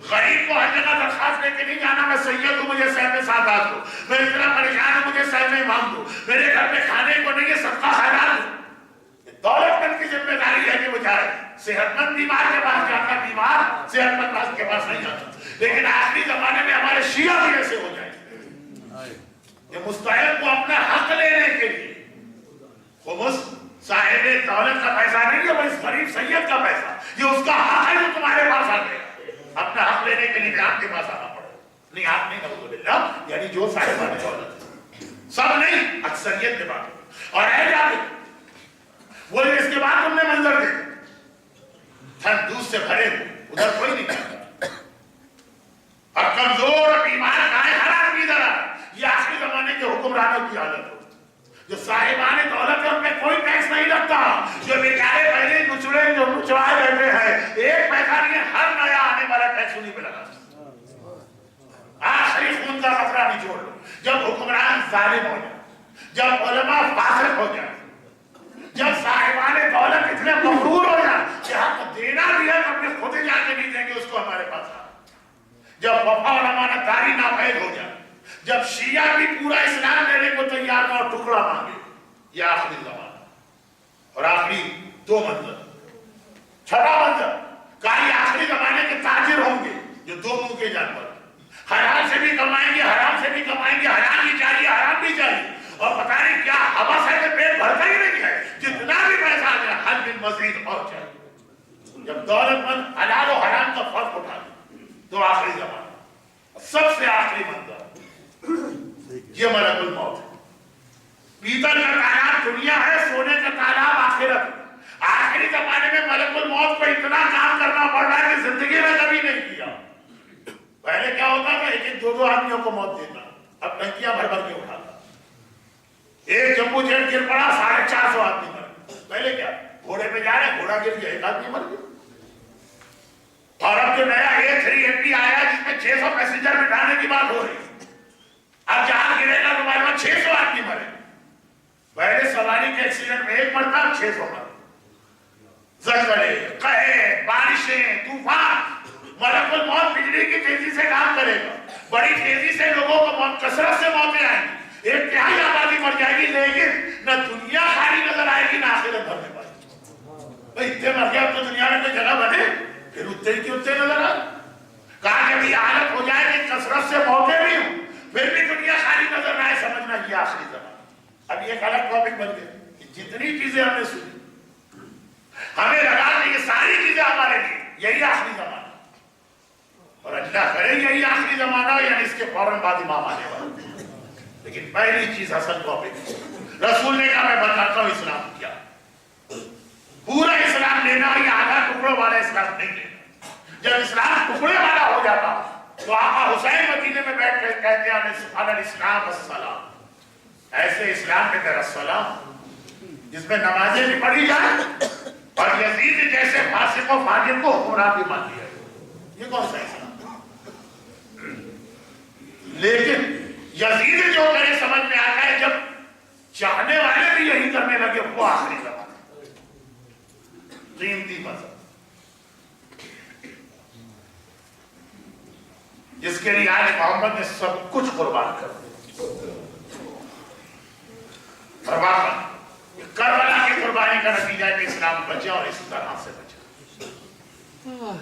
غریب کو ہر جگہ درخواست لے کے نہیں جانا, میں سید ہوں مجھے سہ میں سادات دو, میں اتنا پریشان ہوں مجھے سہ میں امام دو, میرے گھر پہ کھانے کو نہیں ہے صدقہ خیرات دو. دولت مند کی ذمہ داری ہے کہ وہ جائے. صحت مند بیمار کے پاس جاتا, بیمار صحت مند کے پاس نہیں جاتا. لیکن آخری زمانے میں ہمارے شیعہ بھی ایسے ہو جائیں کہ مستحق کو اپنا حق لینے کے لیے, خمس صاحب دولت کا پیسہ نہیں ہے, وہ اس غریب سید کا پیسہ, یہ اس کا حق ہے جو تمہارے پاس آ گیا. اپنا حق لینے کے لیے آپ کے پاس آنا پڑے. نہیں آپ نہیں, نعوذ باللہ, یعنی جو صاحبان دولت, سب نہیں, اکثریت کے بات. اور اے جابر وہ اس کے بعد تم نے منظر دیکھا, تھن دودھ سے بھرے ہوئے, ادھر کوئی نہیں کرتا, اور کمزور اور بیمار گائے ہر آدمی ادھر آ. یہ آخری زمانے کے حکمرانوں کی حالت ہو, جو صاحبان دولت ہے ان پہ کوئی ٹیکس نہیں لگتا, جو بیچارے پہلے نچڑے جو نچوائے بیٹھے ہیں, ایک پیسہ نہیں ہے, ہر نیا آنے والا ٹیکس انہیں پہ لگا. آخری خون کا خطرہ نچوڑ لو. جب حکمران ظالم ہو جائے, جب علماء فاسق ہو جائے, جب صاحبان دولت اتنے مغرور ہو جائے کہ حق دینا بھی ہے تو اپنے خود جا کے نہیں دیں گے اس کو ہمارے پاس آ, جب وفا اور امانت داری ناپید ہو جائے, جب شیعہ بھی پورا اسلام لینے کو تیار نہ اور ٹکڑا مانگے, یہ آخری زمانہ. اور آخری دو منظر, چھٹا منظر, کئی آخری زمانے کے تاجر ہوں گے جو دو منہ کے جانور, حلال سے بھی کمائیں گے, حرام سے بھی کمائیں گے, حلال بھی چاہیے, حرام بھی چاہیے, اور پتہ نہیں کیا حوث ہے کہ پیٹ بھرتا ہی نہیں ہے, جتنا بھی پیسہ آ جائے حل بن مزید اور چاہیے. جب دولت مند حلال و حرام کا فرق اٹھا دے تو آخری زمانہ. سب سے آخری منظر یہ ملک الموت ہے. پیتل کا تالاب دنیا ہے, سونے کا تالاب آخرت. آخری زمانے میں ملک الموت کو اتنا کام کرنا پڑ رہا ہے کہ زندگی میں کبھی نہیں کیا. پہلے کیا ہوتا تھا, ایک دو آدمیوں کو موت دیتا, اب ٹنکیاں بھر بھر کے اٹھاتا. ایک جمبو جیٹ گر پڑا, 450 آدمی مر. پہلے کیا گھوڑے پہ جا رہے، گھوڑا گر گیا، ایک آدمی مر گیا۔ اور اب جو نیا A380 آیا جس میں 600 پیسنجر بٹھانے کی بات ہو رہی، اب جہاں گرے گا تو معلوم 600 آدمی مرے۔ پہلے سواری کے ایکسیڈنٹ میں 1 مرتا، 600 مرے۔ زلزلے، قحط، بارشیں، طوفان، ملک الموت بجلی کی تیزی سے کام کرے گا، بڑی تیزی سے لوگوں کو کثرت سے موتیں آئیں گی، 1/3 آبادی مر جائے گی، لیکن نہ دنیا خالی نظر آئے گی نہ آخرت بھرنے پائے گی۔ بھئی اتنے مر گیا اب تو دنیا میں کوئی جگہ بنے، پھر اتنے کی اتنے نظر آئے۔ کہا جب یہ حالت ہو جائے کہ کثرت سے موتیں بھی ہوں پھر بھی دنیا خالی نظر نہ آئے، سمجھنا یہ آخری زمانہ۔ اب یہ ایک الگ ٹاپک بن گیا کہ جتنی چیزیں ہم نے سنی ہمیں لگا کہ یہ ساری چیزیں ہمارے لیے یہی آخری زمانہ، اور اللہ کرے یہی آخری زمانہ یعنی اس کے فوراً بعد امام آنے والا۔ لیکن پہلی چیز اصل ٹاپک رسول نے کہا میں بتاتا ہوں اسلام کیا، پورا اسلام لینا یہ آدھا ٹکڑوں والا اسلام نہیں لینا۔ جب اسلام ٹکڑے والا ہو جاتا تو آقا حسین مدینے میں بیٹھ کر کہتے ہیں الاسلام السلام، ایسے اسلام میں تیرا سلام جس میں نمازیں بھی پڑھی جائیں اور یزید جیسے فاسق و فاجر کو حکمران بھی مان لیا۔ یہ کون سا اسلام؟ لیکن یزید جو کرے سمجھ میں آتا ہے جب چاہنے والے بھی یہی کرنے لگے، وہ آخری زمانہ قیمتی مذہب جس کے لیے آج محمد نے سب کچھ قربان کر دیا۔ کربلا کی قربانی کا نتیجہ ہے کہ اسلام بچا اور اس طرح سے بچا،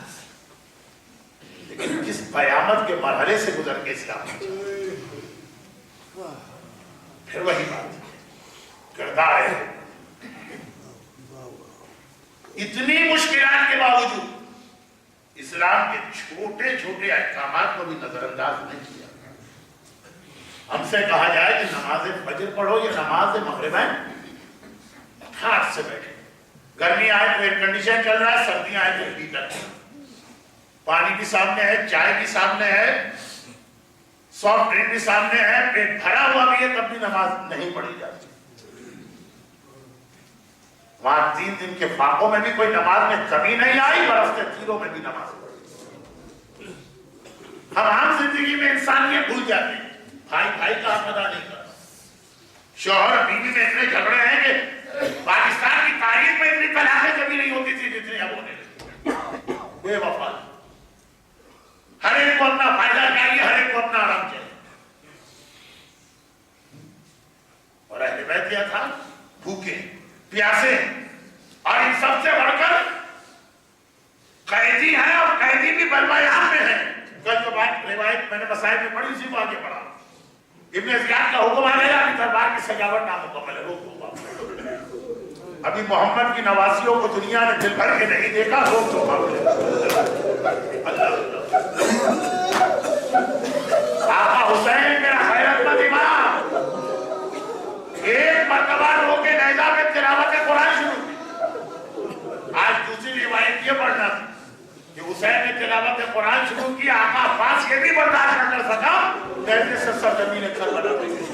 لیکن جس قیامت کے مرحلے سے گزر کے اسلام بچا، پھر وہی بات کردار ہے۔ اتنی مشکلات کے باوجود اسلام کے چھوٹے چھوٹے احکامات کو بھی نظر انداز نہیں کیا۔ ہم سے کہا جائے کہ نماز فجر پڑھو یا نماز مغربین، ہاتھ سے بیٹھے، گرمی آئے تو ایئر کنڈیشن چل رہا ہے، سردیاں آئے تو ہیٹر، پانی بھی سامنے ہے، چائے بھی سامنے ہے، سافٹ ڈرنک بھی سامنے ہے، پیٹ بھرا ہوا بھی ہے، تب بھی نماز نہیں پڑھی جاتی۔ وہاں 3 دن کے فاقوں میں بھی کوئی نماز میں کمی نہیں آئی، برس کے تیروں میں بھی نماز پڑھی۔ ہم عام زندگی میں انسانیت بھول جاتے ہیں، بھائی بھائی کا حق ادا نہیں کرتا، شوہر بیوی میں اتنے جھگڑے ہیں کہ پاکستان کی تاریخ میں اتنی طلاقیں کبھی نہیں ہوتی تھی جتنی اب ہونے لگی۔ بے وفا، ہر ایک کو اپنا فائدہ چاہیے، ہر ایک کو اپنا آرام چاہیے۔ اور اہل بیت کیا تھا؟ بھوکے پیاسے، اور ان سب سے بڑھ کر قیدی ہیں، اور قیدی بھی بلوہ یہاں پہ ہے۔ کل جو بات روایت میں نے مسائل میں پڑھی اسی کو آگے پڑھا، ابن زیاد کا حکم آ گیا کہ دربار کی سجاوٹ نامکمل ہے، روک دو۔ ابھی محمد کی نوازیوں کو دنیا نے دل بھر کے نہیں دیکھا، روک دو۔ آقا حسین میرا خیرت مند امام ایک مرتبہ رو کے نیزہ میں تلاوت قرآن شروع کی۔ آج دوسری روایت یہ پڑھنا تھی کہ حسین نے تلاوت قرآن شروع کی، آقا عباس یہ بھی برداشت نہ کر سکا، نیزے سے سرزمین کربلا پہ گئی۔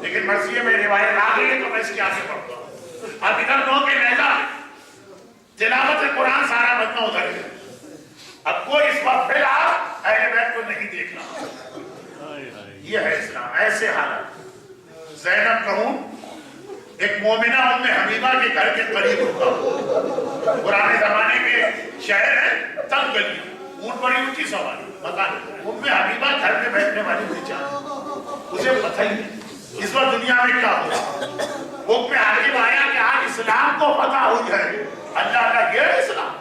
لیکن مرثیے میں روایت آ گئی ہے تو میں اس کے آگے پڑھتا ہوں۔ اب ادھر دو کے نیزہ تلاوت قرآن سارا مجمع ادھر ہے، اب کوئی اس وقت پھر آپ اہل بیت کو نہیں دیکھ رہا۔ یہ ہے اسلام، ایسے حالات۔ زینب کہوں ایک مومنہ ام حبیبہ کے گھر کے قریب رکا، پرانے زمانے کے شہر ہے، تنگ گلیاں، اونٹ بڑی اونچی سواری مکان، ام حبیبہ گھر میں بیٹھنے والی بیچاری، اسے پتہ ہی نہیں اس وقت دنیا میں کیا ہو رہا۔ حکم حاکم آیا کہ آج اسلام کو فتح ہو جائے، اللہ کا یہ ہے اسلام۔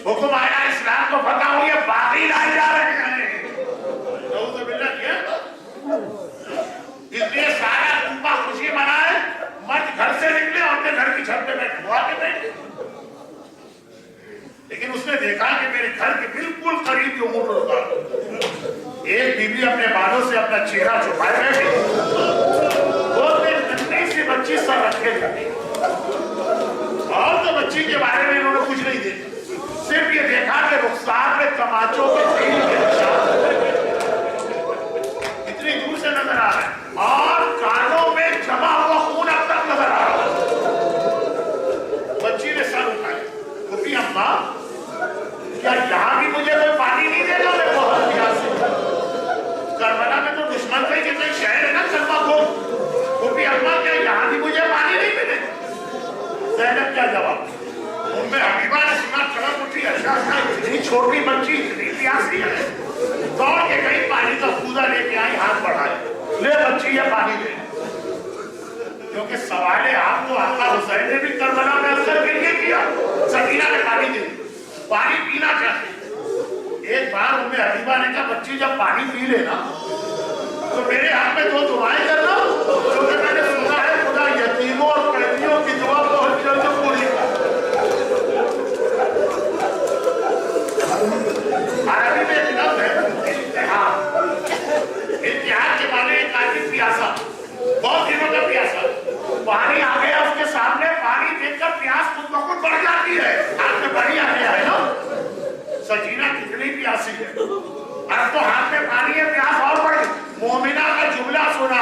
حکم آیا اسلام کو فتح ہوئی ہے، باقی لائے جا رہے ہیں، نعوذ باللہ یہ۔ اس لیے سارا کنبہ خوشی منائے، مرد گھر سے نکلے، اپنے گھر کی چھت پہ بیٹھے، وہ آ کے بیٹھے۔ لیکن اس نے دیکھا کہ میرے گھر کے بالکل قریب یہ اونٹ رکا، ایک بیوی اپنے بالوں سے اپنا چہرہ چھپائے بیٹھی، وہ اپنے ننھی سی بچی سر رکھے بیٹھی، اور تو بچی کے بارے میں انہوں نے کچھ نہیں دیکھا، صرف یہ دیکھا کہ رخسار میں تماچوں کے تیل کے نشان اتنی دور سے نظر آ رہا ہے، اور کانوں میں جمع ہوا خون اب تک نظر آ رہا ہے۔ ماں کیا یہاں بھی مجھے کوئی پانی نہیں دے گا؟ میں بہت پیاس ہوں. کربلا میں تو دشمن سے کتنے شہر ہے نا کلمہ گو، وہ بھی اماں کیا یہاں بھی مجھے پانی نہیں ملے؟ زینب کیا جواب؟ میں حبیبہ نے سنا چڑک اٹھی، اچھا اتنی چھوٹی بچی اتنی پیاسی ہے، دوڑ کے گئی پانی کا کوزہ لے کے آئی، ہاتھ بڑھائے، لے بچی یہ پانی دے. کیونکہ سوال آپ کو آقا حسین نے بھی کربلا میں اثر کے لیے کیا. سکینہ نے پانی دے، پانی پینا چاہتے. ایک بار انہیں حبیبہ نے کہا بچی جب پانی پی لے نا تو میرے ہاتھ میں 2 دعائیں کرنا، کیونکہ میں نے سنا ہے خدا یتیموں اور قیدیوں کی دعا بہت جلد پوری کر. عربی میں ایک لفظ ہے امتحان. امتحان کے معنی ایک آدمی پیاسا، بہت دنوں کا پیاسا، پانی آ گیا اس کے سامنے، پانی دیکھ کر پیاس خود بخود بڑھ جاتی ہے. ہاتھ میں پانی آ گیا ہے نا، سکینہ کتنی پیاسی ہے، اب تو ہاتھ میں پانی ہے، پیاس اور بڑھ گئی. مومنہ کا جملہ سنا،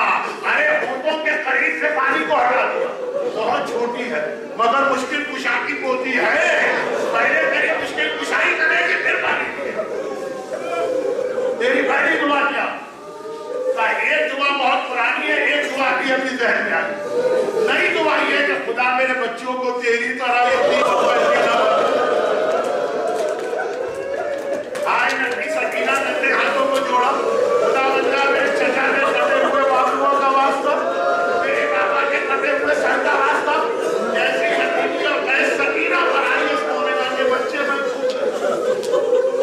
ارے ہونٹوں کے قریب سے پانی کو ہٹا دیا. بہت چھوٹی ہے مگر مشکل کشا کی پوتی ہے، پہلے تیری مشکل کشائی کرے گی پھر پانی پیے. تیری پہلی دعا کیا؟ ایک دعا بہت پرانی ہے، ایک دعا بھی اپنی ذہن میں آئی. نئی دعا یہ کہ خدا میرے بچوں کو تیری طرح اتنی محبت نہ آج نبی سکینہ نے اپنے ہاتھوں کو جوڑا، خدا بندہ میرے چچا نے کٹے ہوئے بازوؤں کا واسطہ، میرے بابا کے کٹے ہوئے سر کا واسطہ، جیسی حقیقی اور غیر سکینہ پر آئی اس مومنہ کے بچے میں.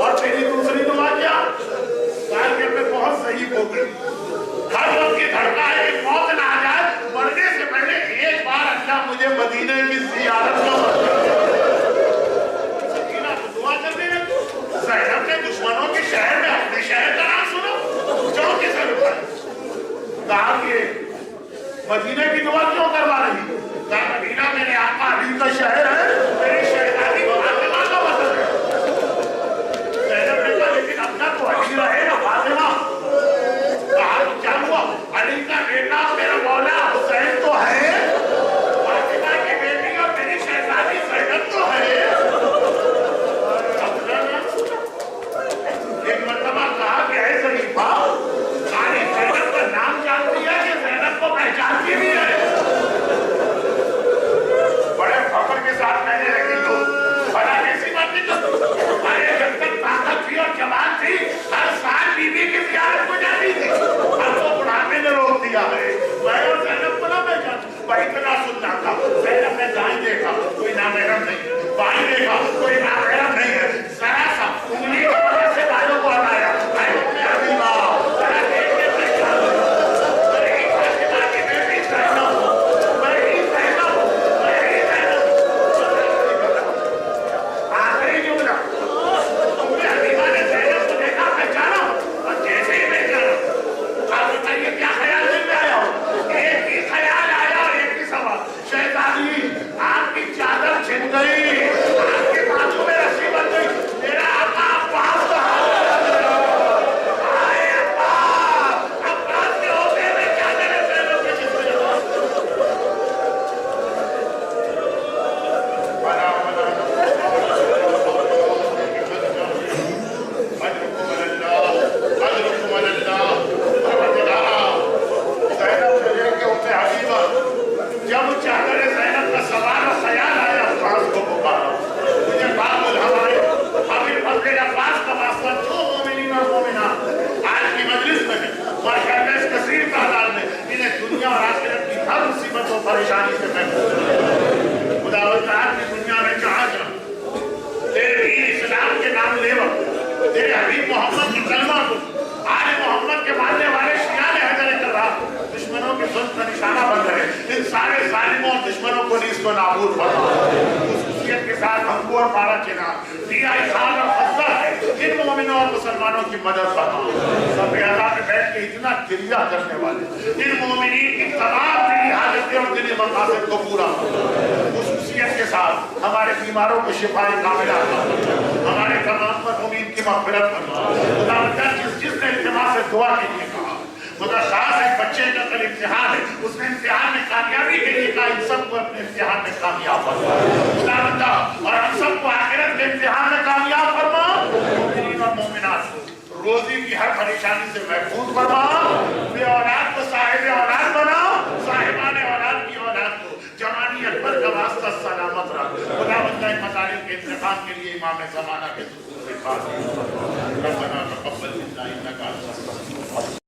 اور تیری دوسری دعا کیا؟ کہا کہ میں بہت صحیح ہو گئی، ہر وقت کی دھڑکا ہے کہ موت نہ آ جائے، مرنے سے پہلے ایک بار اللہ مجھے مدینے کی زیارت کا موقع دے. سکینہ تو دعا کرنے لگی. زینب نے دشمنوں کے شہر میں اپنے شہر کا نام سنا، جو کسے رکھا. کہا کہ مدینے کی دعا کیوں کروا رہی؟ کہا مدینہ میرے آقا علی کا شہر ہے، میری شہزادی فاطمہ کا وطن ہے. زینب نے کہا لیکن اپنا تو علی رہے نا فاطمہ. کہا تو کیا ہوا؟ علی کا بیٹا میرا مولا حسین تو ہے، فاطمہ کی بیٹی اور میری شہزادی زینب تو ہے. ایک مرتبہ کہا کہ اے ضعیفہ، ساری زینب کا نام جانتی ہے کہ زینب کو پہچانتی بھی ہے؟ بڑے فخر کے ساتھ کہنے لگی تو بڑا ایسی بات نہیں تو ارے جب تک طاقت تھی اور جوان تھی ہر سال بیوی کی زیارت کو جاتی تھی، اب تو بڑھاپے نے روک دیا ہے. میں اور زینب کو نہ پہچان، بھائی اتنا سننا تھا. زینب نے دائیں دیکھا کوئی نامحرم نہیں، بائیں دیکھا کوئی نامحرم نہیں ہے، ذرا سا انگلی کی وجہ سے بالوں کو ہٹایا، اپنے حبیبہ ذرا دیکھ کے پہچان میری فاطمہ کی بیٹی زینب، میری زینب، میری زینب. آخری جملہ اپنے حبیبہ نے زینب کو دیکھا، پہچانا، اور جیسے ہی پہچانا آپ بتائیے کیا خیال دل میں آیا ہو؟ ایک ہی خیال آیا اور ایک ہی سوال، شہزادی آپ کی چادر چھن گئی، آپ کے بازو میں رسی بن گئی، میرا آقا عباس کہاں ہے؟ آئے عباس، عباس کے ہوتے میں کیا کرے زینب کے جسم میں؟ جب چادر زینب کا سوال و خیال آیا عباس کو پکارا، مجھے باب الہوائے ابھی فضل عباس کا واسطہ جو مومنین اور مومنات آج کی مجلس میں ہیں، ماشاءاللہ اس کثیر تعداد میں انہیں دنیا اور آخرت کی ہر مصیبت و پریشانی سے محفوظ. خدا تعالیٰ کی دنیا میں جہاں جہاں تیرے دین اسلام کے نام لیوا، تیرے حبیب محمد کی کلمہ کو آل محمد کے ماننے والے شیعہ نے حیدر کر رہا، دشمنوں کے ظلم کا نشانہ بن رہے، ان سارے ظالموں اور دشمنوں کو نیز کو نابود فرما. خصوصیت کے ساتھ ہم کو اور پارا چنا ضیاء خان اور فضہ ہے، ان مومنوں اور مسلمانوں کی مدد فرما. سب عزا میں بیٹھ کے اتنا گریہ کرنے والے ان مومنین کی تمام دلی حاجتیں اور دلی مقاصد کو پورا فرما. خصوصیت کے ساتھ ہمارے بیماروں کو شفا کاملہ فرما، ہمارے تمام مرحومین کی مغفرت فرما. خدا جس نے التماس سے دعا کے لیے کہا، خدا خاص ایک بچے کا کل امتحان ہے، اس نے امتحان میں کامیابی کے لیے کہا ان سب کو اپنے امتحان میں کامیاب فرما. خدا بندہ اور ہم سب کو آخرت میں روزی کی ہر پریشانی سے محفوظ فرما، بے اولاد کو صاحب اولاد بناؤ، صاحبان اولاد کی اولاد کو جوانی اکبر کا واسطہ سلامت رکھ۔ خداوند ان مطالب کے انتقام کے لیے امام زمانہ کے حضور سے خاص ربنا تقبل منا انک انت